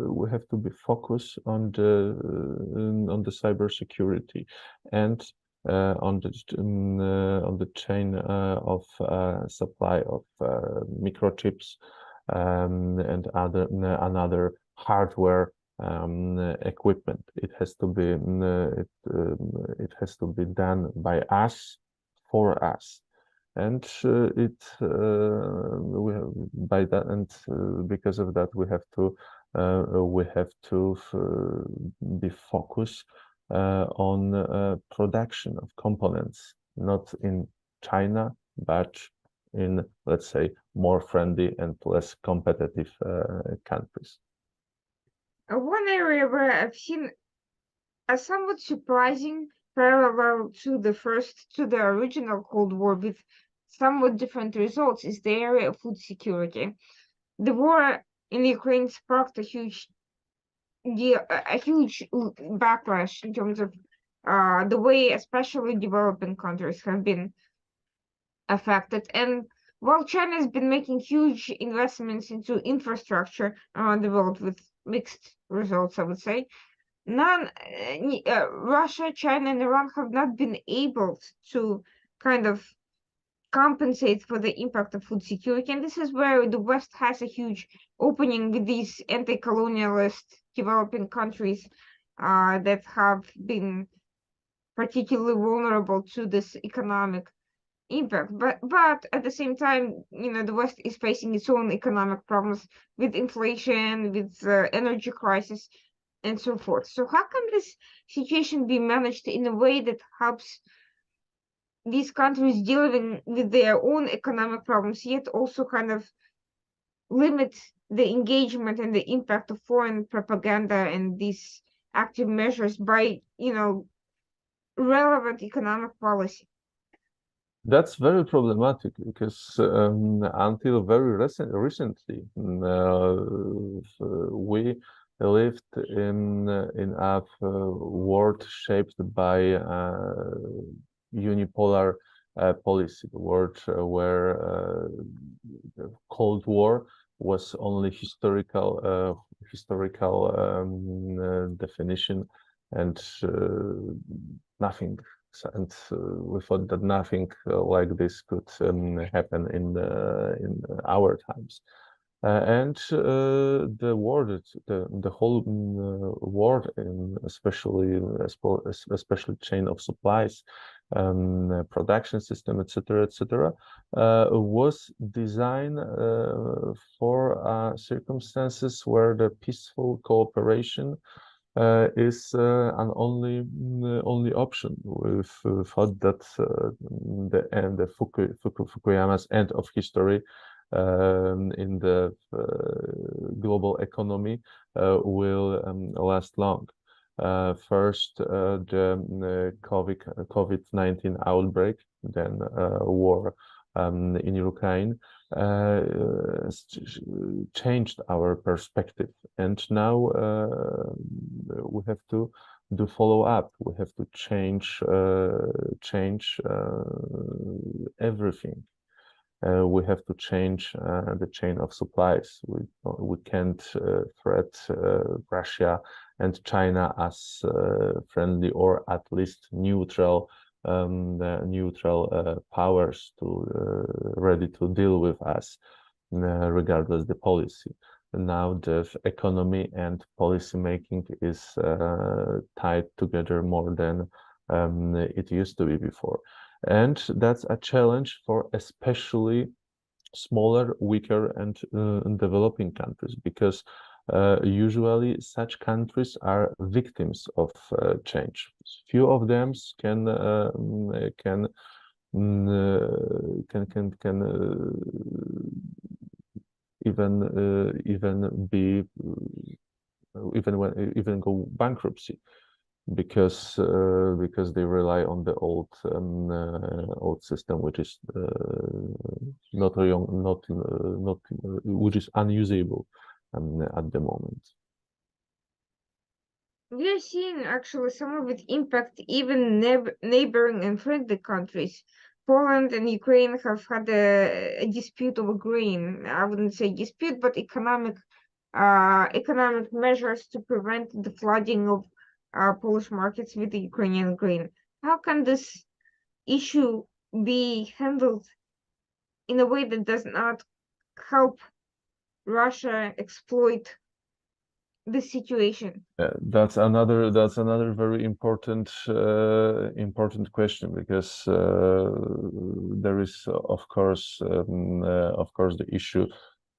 [SPEAKER 2] we have to be focused on the cybersecurity and on the chain of supply of microchips and another hardware equipment. It has to be it has to be done by us, for us. And we have, by that, and because of that, we have to be focused on production of components, not in China, but in, let's say, more friendly and less competitive countries.
[SPEAKER 1] One area where I've seen a somewhat surprising parallel to the original Cold War with somewhat different results is the area of food security. The war in Ukraine sparked a huge backlash in terms of the way especially developing countries have been affected. And while China has been making huge investments into infrastructure around the world with mixed results, I would say, Russia, China, and Iran have not been able to kind of compensate for the impact of food security. And this is where the West has a huge opening with these anti-colonialist developing countries that have been particularly vulnerable to this economic impact. But at the same time, the West is facing its own economic problems with inflation, with energy crisis, and so forth. So how can this situation be managed in a way that helps these countries dealing with their own economic problems, yet also kind of limit the engagement and the impact of foreign propaganda and these active measures by, relevant economic policy?
[SPEAKER 2] That's very problematic because until very recently, we lived in a world shaped by unipolar policy, the world where the Cold War was only historical definition, and nothing. And we thought that nothing like this could happen in our times. And the world, the whole world, especially chain of supplies, production system, etc., was designed for circumstances where the peaceful cooperation is an only option. We've thought that the Fukuyama's end of history in the global economy will last long. First, the COVID-19 outbreak, then war in Ukraine changed our perspective, and now we have to do follow up. We have to change everything. We have to change the chain of supplies. We can't threat Russia and China as friendly or at least neutral powers ready to deal with us, regardless the policy. Now the economy and policy making is tied together more than it used to be before. And that's a challenge for especially smaller, weaker, and developing countries, because usually such countries are victims of change. Few of them can even go bankruptcy, because they rely on the old system, which is which is unusable at the moment.
[SPEAKER 1] We are seeing actually some of it impact even neighboring and friendly countries. Poland and Ukraine have had a dispute over grain. I wouldn't say dispute, but economic measures to prevent the flooding of Polish markets with the Ukrainian grain. How can this issue be handled in a way that does not help Russia exploit the situation?
[SPEAKER 2] That's another very important question, because there is of course the issue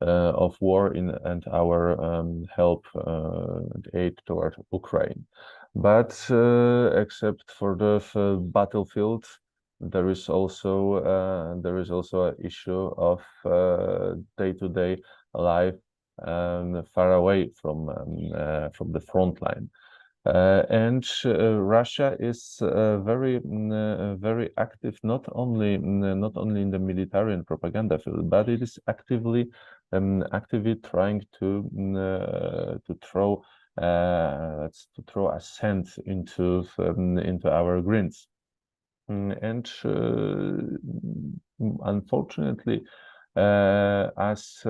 [SPEAKER 2] of war and our help and aid toward Ukraine. But except for the battlefield, there is also an issue of day-to-day life far away from the front line. And Russia is very active, not only in the military and propaganda field, but it is actively trying to throw a sand into our greens. And unfortunately, as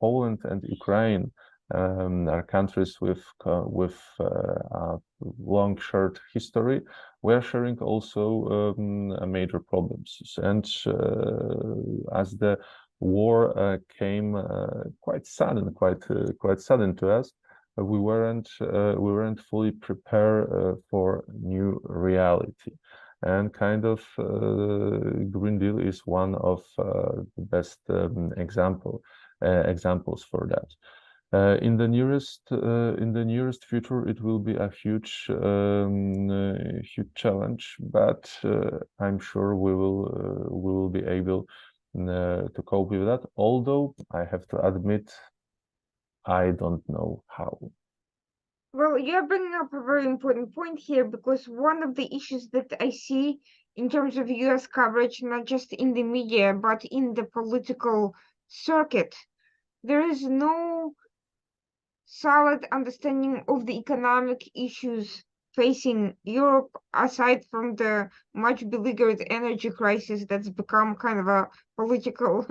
[SPEAKER 2] Poland and Ukraine are countries with a long shared history, we are sharing also major problems. And as the war came quite sudden to us, we weren't fully prepared for new reality. and kind of Green Deal is one of the best examples for that. In the nearest future, it will be a huge challenge, but I'm sure we will be able to cope with that. Although I have to admit, I don't know how.
[SPEAKER 1] Well, you're bringing up a very important point here because one of the issues that I see in terms of US coverage, not just in the media, but in the political circuit, there is no solid understanding of the economic issues facing Europe, aside from the much beleaguered energy crisis that's become kind of a political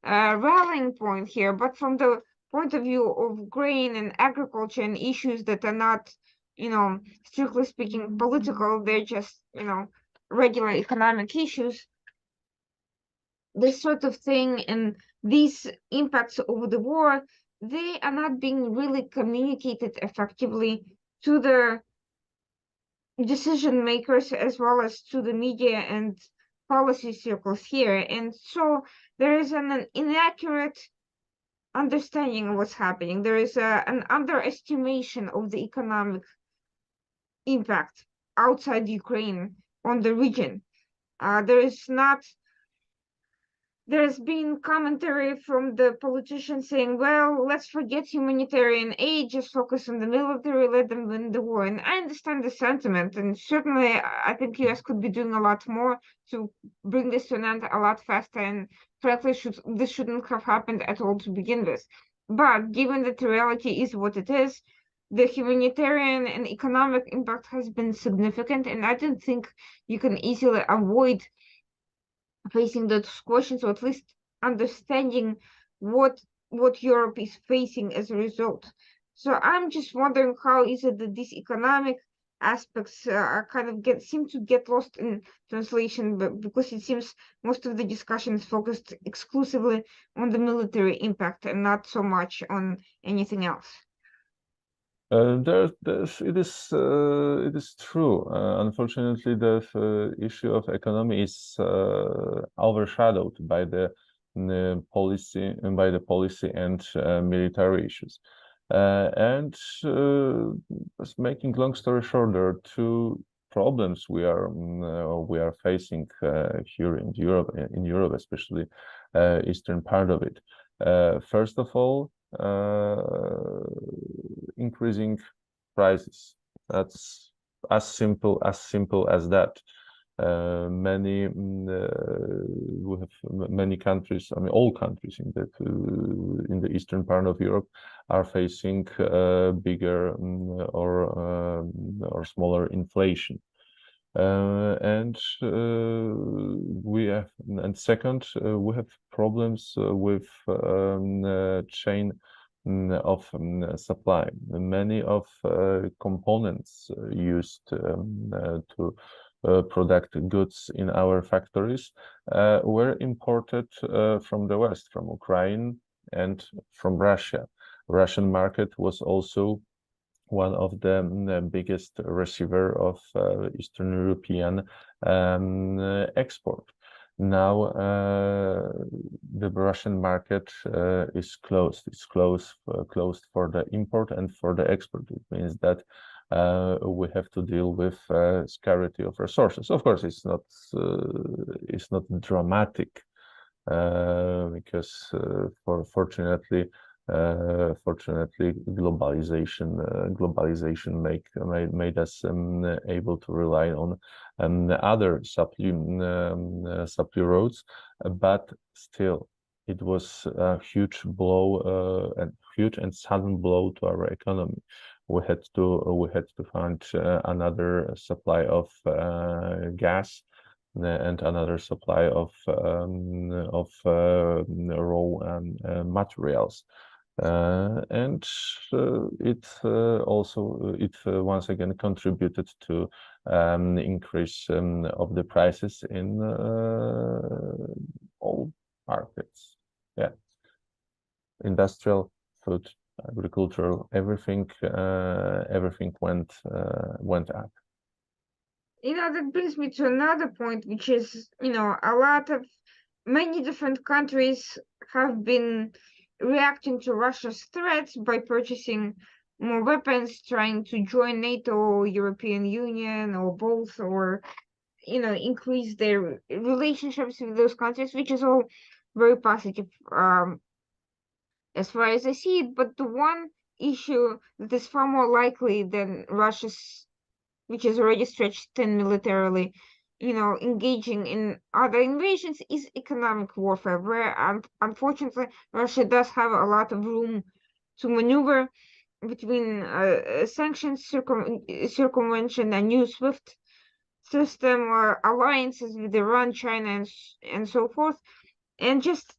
[SPEAKER 1] rallying point here. But from the point of view of grain and agriculture and issues that are not, strictly speaking, political, they're just, regular economic issues, this sort of thing and these impacts of the war, they are not being really communicated effectively to the decision makers as well as to the media and policy circles here. And so there is an inaccurate understanding of what's happening. There is an underestimation of the economic impact outside Ukraine on the region. There's been commentary from the politicians saying, well, let's forget humanitarian aid, just focus on the military, let them win the war. And I understand the sentiment, and certainly I think US could be doing a lot more to bring this to an end a lot faster, and frankly, this shouldn't have happened at all to begin with. But given that the reality is what it is, the humanitarian and economic impact has been significant, and I don't think you can easily avoid facing those questions, or at least understanding what Europe is facing as a result. So I'm just wondering, how is it that these economic aspects are kind of seem to get lost in translation, but because it seems most of the discussion is focused exclusively on the military impact and not so much on anything else.
[SPEAKER 2] It is true. Unfortunately, the issue of economy is overshadowed by the policy and military issues. And just making long story short, there are two problems we are facing here in Europe, especially eastern part of it. First of all, increasing prices. That's as simple as that. We have many countries. I mean, all countries in the eastern part of Europe are facing bigger or smaller inflation. And second, we have problems with chain of supply. Many of components used to product goods in our factories were imported from the West, from Ukraine and from Russia. Russian market was also one of the biggest receiver of Eastern European export. Now the Russian market is closed. It's closed for the import and for the export. It means that we have to deal with scarcity of resources. Of course, it's not dramatic because fortunately, globalization made us able to rely on other supply roads, but still it was a huge blow, huge and sudden blow to our economy. We had to find another supply of gas and another supply of raw materials. And it once again contributed to increase of the prices in all markets. Yeah, industrial, food, agricultural, everything went up.
[SPEAKER 1] That brings me to another point, which is, many different countries have been reacting to Russia's threats by purchasing more weapons, trying to join NATO, European Union, or both, or, increase their relationships with those countries, which is all very positive, as far as I see it. But the one issue that is far more likely than Russia's, which is already stretched thin militarily, engaging in other invasions, is economic warfare, where unfortunately Russia does have a lot of room to maneuver between sanctions, circumvention, a new SWIFT system, or alliances with Iran, China, and so forth, and just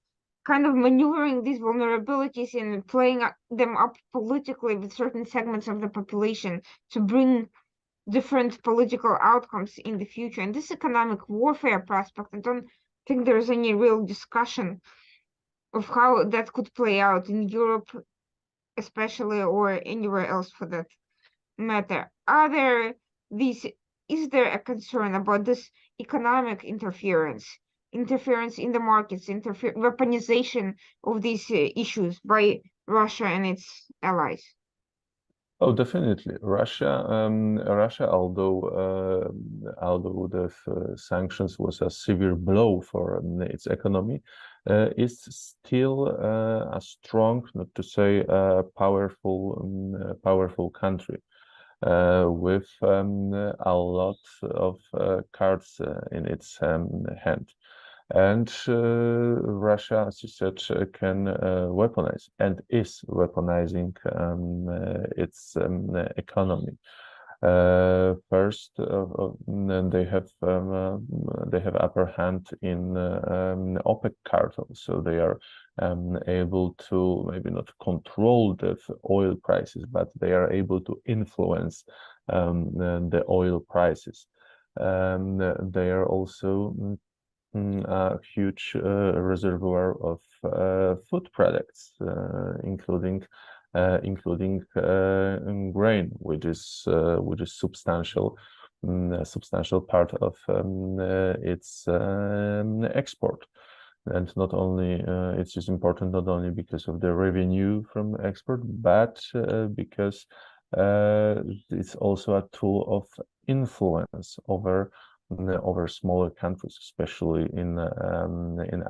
[SPEAKER 1] kind of maneuvering these vulnerabilities and playing them up politically with certain segments of the population to bring different political outcomes in the future. And this economic warfare prospect, I don't think there's any real discussion of how that could play out in Europe, especially, or anywhere else for that matter. These, is there a concern about this economic interference in the markets, weaponization of these issues by Russia and its allies?
[SPEAKER 2] Oh, definitely. Russia, although the sanctions was a severe blow for its economy, is still a strong, not to say powerful country with a lot of cards in its hand. And Russia, as you said, can weaponize and is weaponizing its economy. First, they have upper hand in OPEC cartel, so they are able to maybe not control the oil prices, but they are able to influence the oil prices. They are also a huge reservoir of food products, including grain, which is substantial, a substantial part of its export. And not only it's just important not only because of the revenue from export, but because it's also a tool of influence over smaller countries, especially in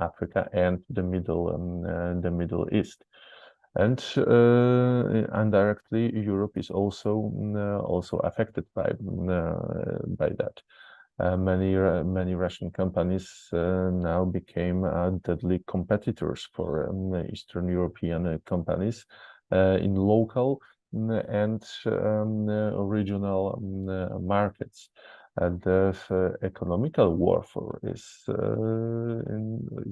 [SPEAKER 2] Africa and the Middle East. And indirectly, Europe is also affected by that. Many Russian companies now became deadly competitors for Eastern European companies in local and regional markets. The economical warfare is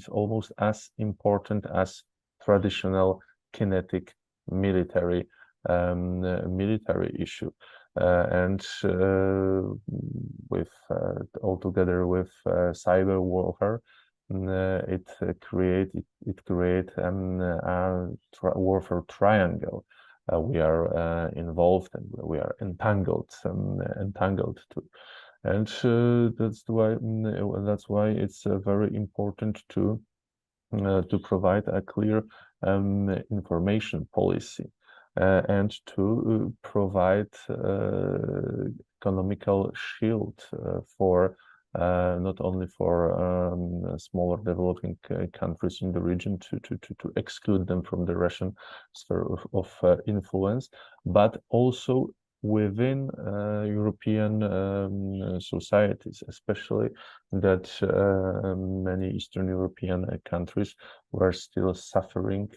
[SPEAKER 2] almost as important as traditional kinetic military issue. And with altogether with cyber warfare, it create a warfare triangle. We are involved and we are entangled too. And that's why it's very important to provide a clear information policy and to provide economical shield for not only for smaller developing countries in the region to exclude them from the Russian sphere of influence, but also within European societies, especially that many Eastern European countries were still suffering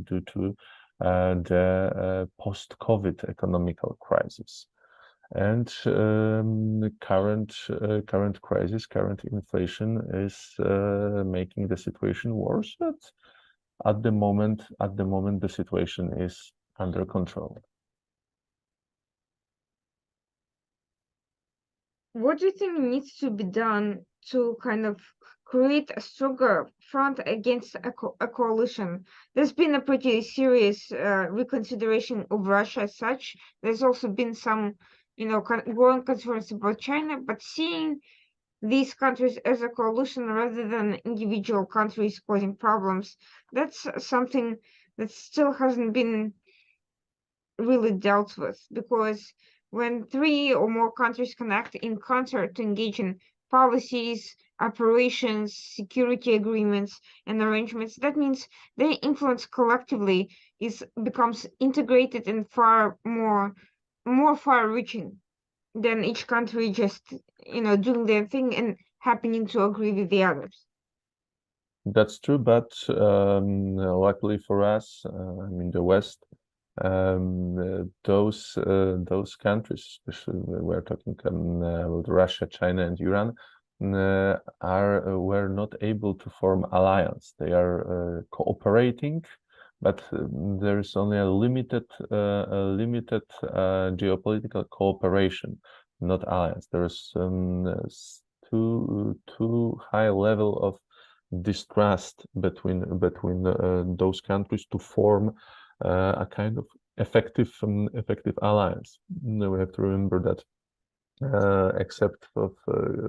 [SPEAKER 2] due to the post-COVID economical crisis. And current crisis, current inflation is making the situation worse. But at the moment, the situation is under control.
[SPEAKER 1] What do you think needs to be done to kind of create a stronger front against a coalition? There's been a pretty serious reconsideration of Russia as such. There's also been some, growing concerns about China, but seeing these countries as a coalition rather than individual countries causing problems, that's something that still hasn't been really dealt with, because when three or more countries connect in concert to engage in policies, operations, security agreements, and arrangements, that means their influence collectively becomes integrated and more far-reaching than each country just doing their thing and happening to agree with the others.
[SPEAKER 2] That's true, but luckily for us, the West, those countries, especially we're talking about Russia, China, and Iran, were not able to form alliance. They are cooperating, but there is only a limited geopolitical cooperation, not alliance. There is too high level of distrust between those countries to form a kind of effective alliance. We have to remember that except of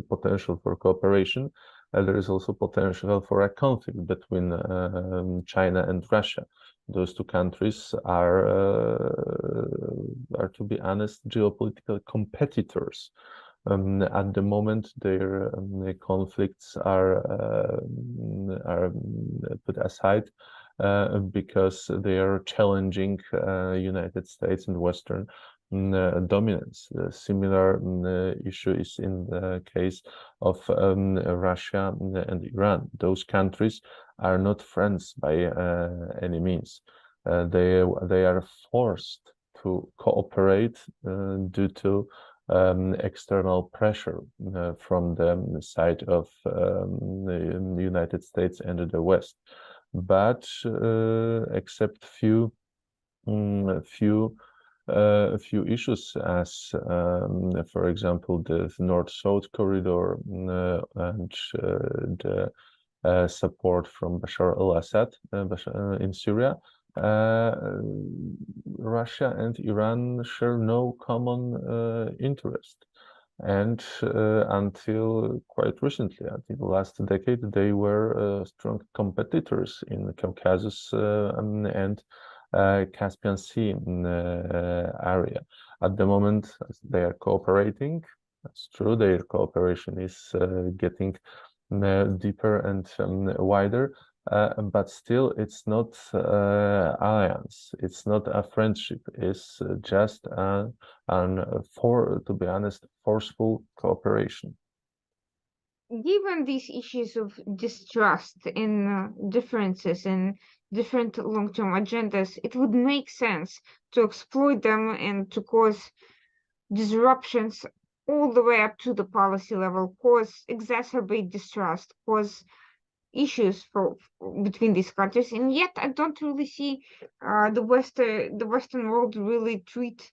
[SPEAKER 2] potential for cooperation, there is also potential for a conflict between China and Russia. Those two countries are, to be honest, geopolitical competitors. At the moment, their conflicts are put aside because they are challenging United States and Western dominance. A similar issue is in the case of Russia and Iran. Those countries are not friends by any means. They are forced to cooperate due to external pressure from the side of the United States and the West. But except few issues, as for example the North-South corridor and the support from Bashar al-Assad in Syria. Russia and Iran share no common interest, and until quite recently, until the last decade, they were strong competitors in the Caucasus and Caspian Sea area. At the moment, they are cooperating. That's true. Their cooperation is getting deeper and wider. But still, it's not alliance. It's not a friendship. It's just to be honest, forceful cooperation.
[SPEAKER 1] Given these issues of distrust and differences in different long-term agendas, it would make sense to exploit them and to cause disruptions all the way up to the policy level, exacerbate distrust, cause issues between these countries. And yet I don't really see the Western world really treat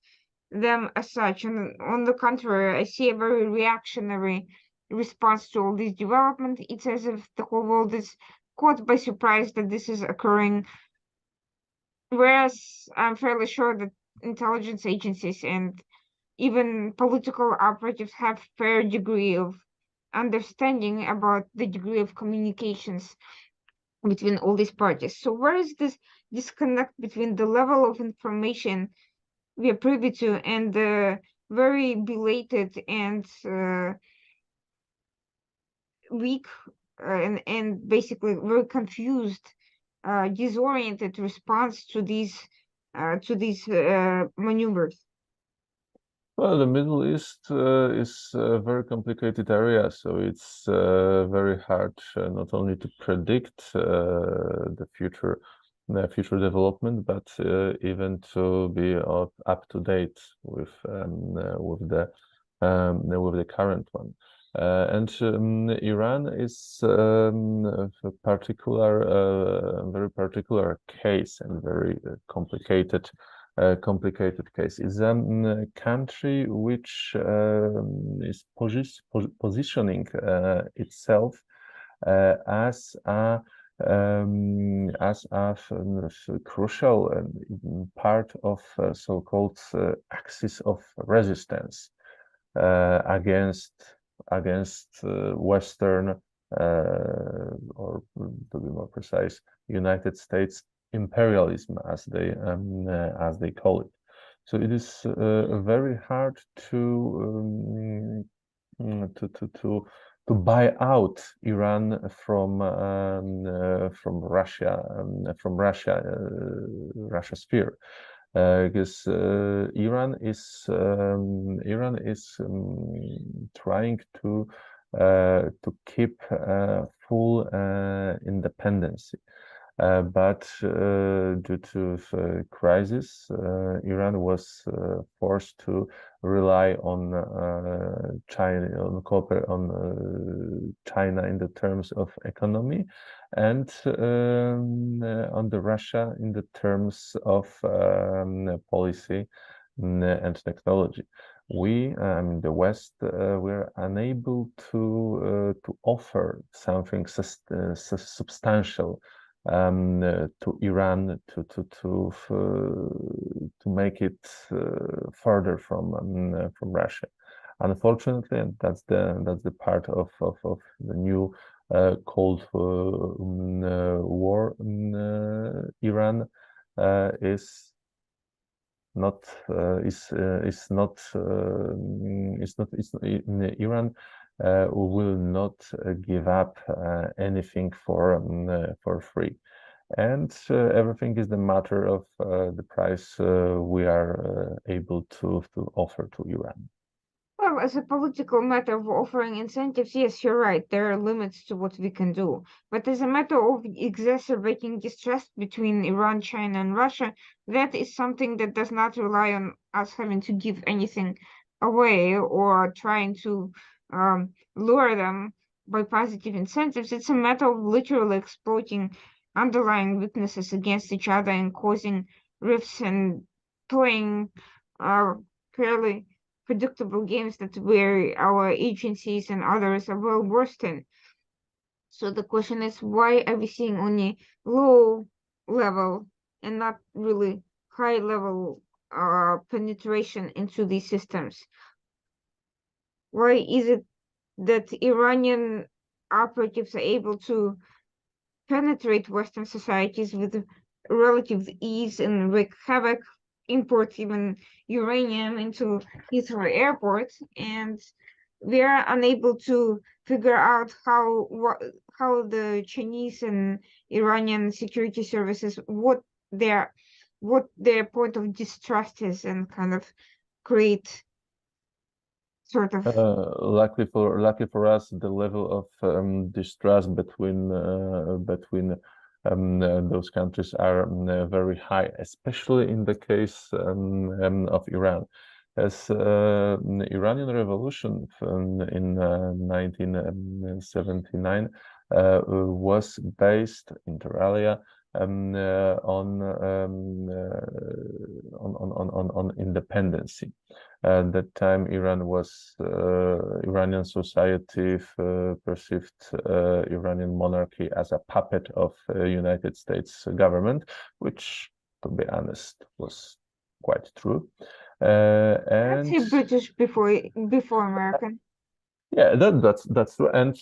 [SPEAKER 1] them as such. And on the contrary, I see a very reactionary response to all this development. It's as if the whole world is caught by surprise that this is occurring, whereas I'm fairly sure that intelligence agencies and even political operatives have fair degree of understanding about the degree of communications between all these parties. So where is this disconnect between the level of information we are privy to and the very belated and weak and basically very confused, disoriented response to these maneuvers?
[SPEAKER 2] Well, the Middle East is a very complicated area, so it's very hard not only to predict the future development, but even to be up to date with the current one. And Iran is a very particular case and very complicated case. It's a country which is positioning itself as a as a crucial part of so-called axis of resistance against Western, or to be more precise, United States imperialism, as they call it. So it is very hard to buy out Iran from Russia, Russia sphere, because Iran is trying to keep full independence. But due to the crisis, Iran was forced to rely on China, on China in the terms of economy, and on the Russia in the terms of policy and technology. We, the West, we're unable to offer something substantial to Iran to make it further from Russia. Unfortunately, and that's the part of the new Cold War. Iran is not Iran will not give up anything for free, and everything is the matter of the price we are able to offer to Iran.
[SPEAKER 1] Well, as a political matter of offering incentives, yes, you're right. There are limits to what we can do. But as a matter of exacerbating distrust between Iran, China, and Russia, that is something that does not rely on us having to give anything away or trying to lure them by positive incentives. It's a matter of literally exploiting underlying weaknesses against each other and causing rifts and playing fairly predictable games that where our agencies and others are well versed in. So the question is, why are we seeing only low level and not really high level penetration into these systems? Why is it that Iranian operatives are able to penetrate Western societies with relative ease and wreak havoc, import even uranium into Heathrow Airport, and we are unable to figure out how the Chinese and Iranian security services what their point of distrust is, and kind of create sort of
[SPEAKER 2] Luckily for us, the level of distrust between those countries are very high, especially in the case of Iran. As the Iranian Revolution in 1979 was based inter alia on independency. At that time, Iranian society perceived Iranian monarchy as a puppet of United States government, which, to be honest, was quite true.
[SPEAKER 1] I'd say
[SPEAKER 2] And
[SPEAKER 1] British before American.
[SPEAKER 2] yeah, that's true, and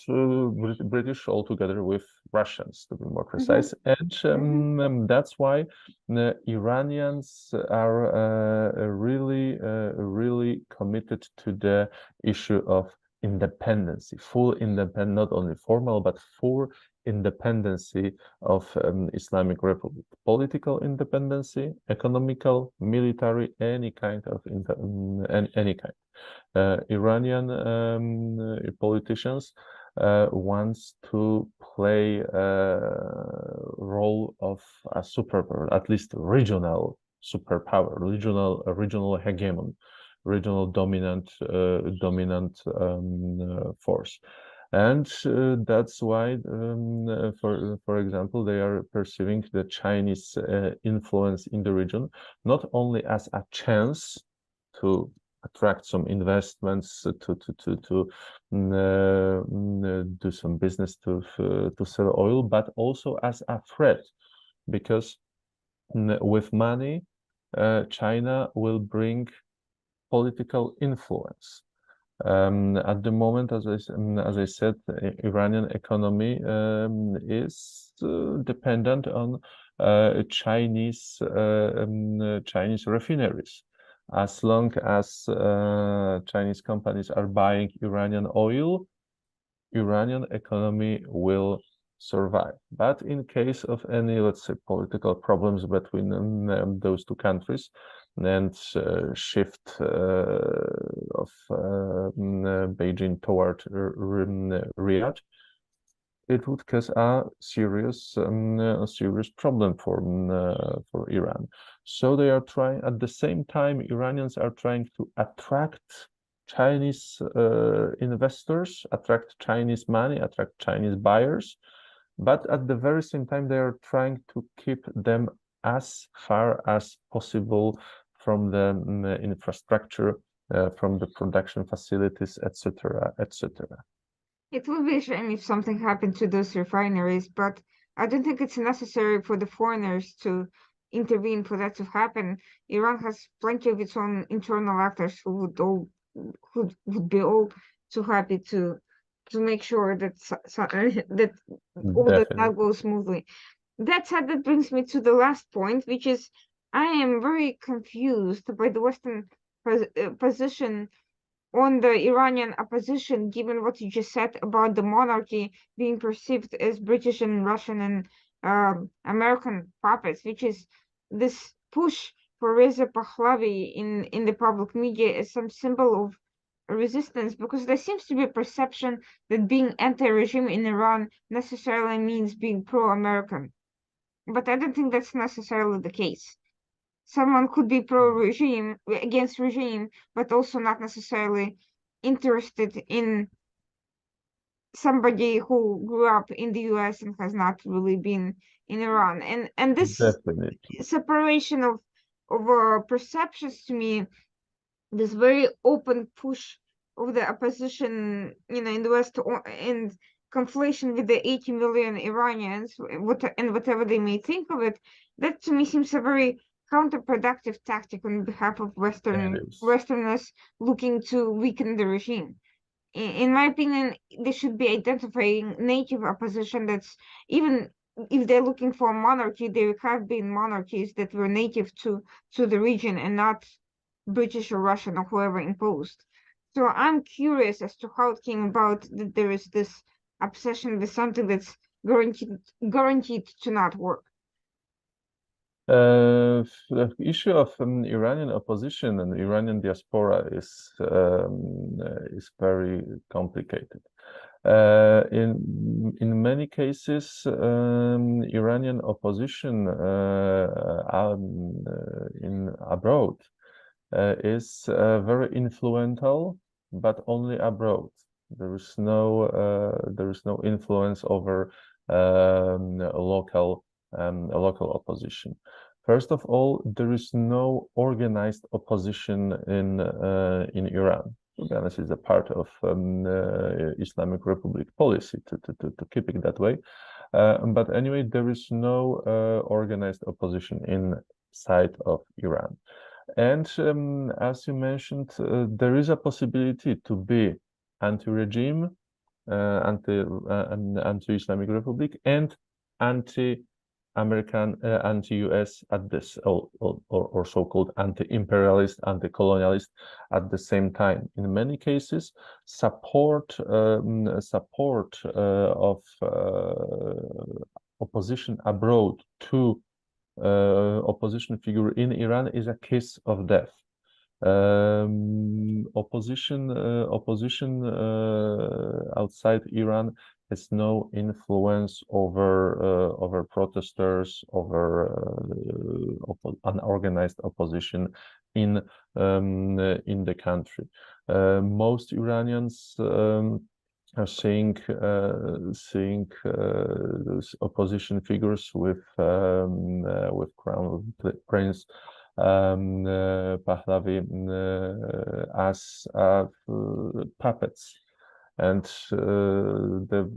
[SPEAKER 2] British all together with Russians, to be more precise, and that's why the Iranians are really committed to the issue of independency, full independence, not only formal but full independency of Islamic Republic, political independency, economical, military, any kind of any kind. Iranian politicians wants to play a role of a superpower, at least regional superpower, regional hegemon, regional dominant force. And that's why, for example, they are perceiving the Chinese influence in the region not only as a chance to attract some investments, to do some business, to sell oil, but also as a threat, because with money, China will bring political influence. At the moment, as I said, the Iranian economy is dependent on Chinese refineries. As long as Chinese companies are buying Iranian oil, Iranian economy will survive. But in case of any, let's say, political problems between those two countries, and shift of Beijing toward Riyadh, it would cause a serious problem for Iran. So they are trying, at the same time, Iranians are trying to attract Chinese investors, attract Chinese money, attract Chinese buyers, but at the very same time, they are trying to keep them as far as possible from the infrastructure, from the production facilities, etc., etc.
[SPEAKER 1] It would be a shame if something happened to those refineries, but I don't think it's necessary for the foreigners to intervene for that to happen. Iran has plenty of its own internal actors who would be all too happy to make sure that that all that goes smoothly. That said, that brings me to the last point, which is I am very confused by the Western position on the Iranian opposition, given what you just said about the monarchy being perceived as British and Russian and American puppets, which is this push for Reza Pahlavi in the public media as some symbol of resistance, because there seems to be a perception that being anti-regime in Iran necessarily means being pro-American. But I don't think that's necessarily the case. Someone could be pro-regime, against regime, but also not necessarily interested in somebody who grew up in the US and has not really been in Iran. And this
[SPEAKER 2] Definitely.
[SPEAKER 1] separation of perceptions, to me, this very open push of the opposition, in the West, and conflation with the 80 million Iranians, and whatever they may think of it, that to me seems a very counterproductive tactic on behalf of Westerners looking to weaken the regime. In my opinion, they should be identifying native opposition that's, even if they're looking for a monarchy, there have been monarchies that were native to the region and not British or Russian or whoever imposed. So I'm curious as to how it came about that there is this obsession with something that's guaranteed to not work.
[SPEAKER 2] The issue of Iranian opposition and Iranian diaspora is very complicated. In many cases, Iranian opposition in abroad is very influential, but only abroad. There is no influence over local opposition. First of all, there is no organized opposition in Iran. To be honest, it's a part of Islamic Republic policy to keep it that way. But anyway, there is no organized opposition inside of Iran. And as you mentioned, there is a possibility to be anti-regime, anti-Islamic Republic, and anti-American, anti-US at this, or so-called anti-imperialist, anti-colonialist at the same time. In many cases, support of opposition abroad to opposition figure in Iran is a kiss of death. Opposition outside Iran has no influence over protesters, over unorganized opposition in the country. Most Iranians are seeing those opposition figures with Crown Prince Pahlavi as puppets, and the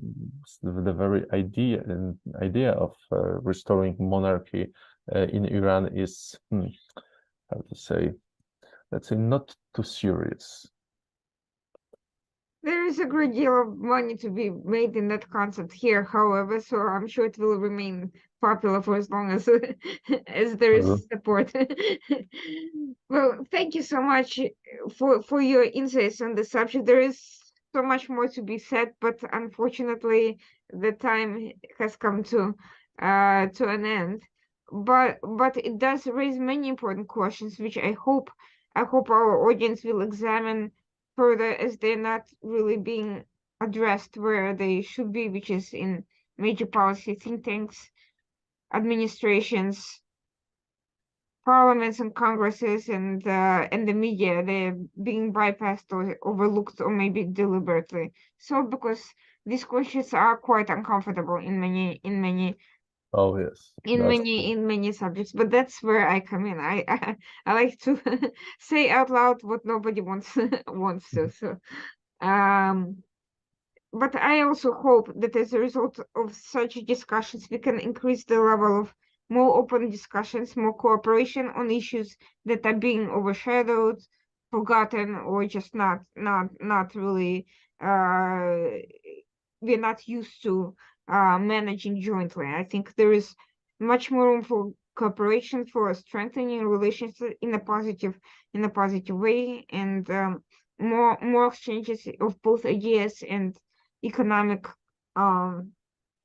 [SPEAKER 2] very idea of restoring monarchy in Iran is how to say, let's say, not too serious.
[SPEAKER 1] There is a great deal of money to be made in that concept here, however, so I'm sure it will remain popular for as long as as there is support. Well, thank you so much for your insights on the subject. There is so much more to be said, but unfortunately, the time has come to an end. But it does raise many important questions, which I hope our audience will examine further, as they're not really being addressed where they should be, which is in major policy think tanks, administrations, parliaments and congresses, and the media. They're being bypassed or overlooked, or maybe deliberately. So because these questions are quite uncomfortable in many
[SPEAKER 2] Oh yes, that's true.
[SPEAKER 1] in many subjects, but that's where I come in. I like to say out loud what nobody wants wants to. So um but I also hope that as a result of such discussions, we can increase the level of more open discussions, more cooperation on issues that are being overshadowed, forgotten, or just not really we're not used to managing jointly. I think there is much more room for cooperation, for strengthening relations in a positive way, and more exchanges of both ideas and economic um,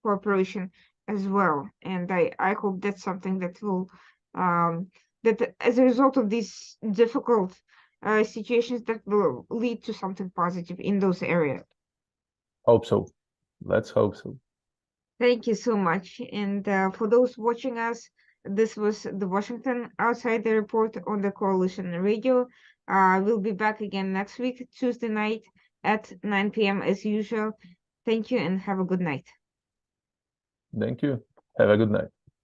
[SPEAKER 1] cooperation as well. And I hope that's something that will that as a result of these difficult situations, that will lead to something positive in those areas.
[SPEAKER 2] Hope so. Let's hope so.
[SPEAKER 1] Thank you so much. And for those watching us, this was the Washington Outsider Report on the Coalition Radio. We'll be back again next week, Tuesday night at 9 p.m. as usual. Thank you and have a good night.
[SPEAKER 2] Thank you. Have a good night.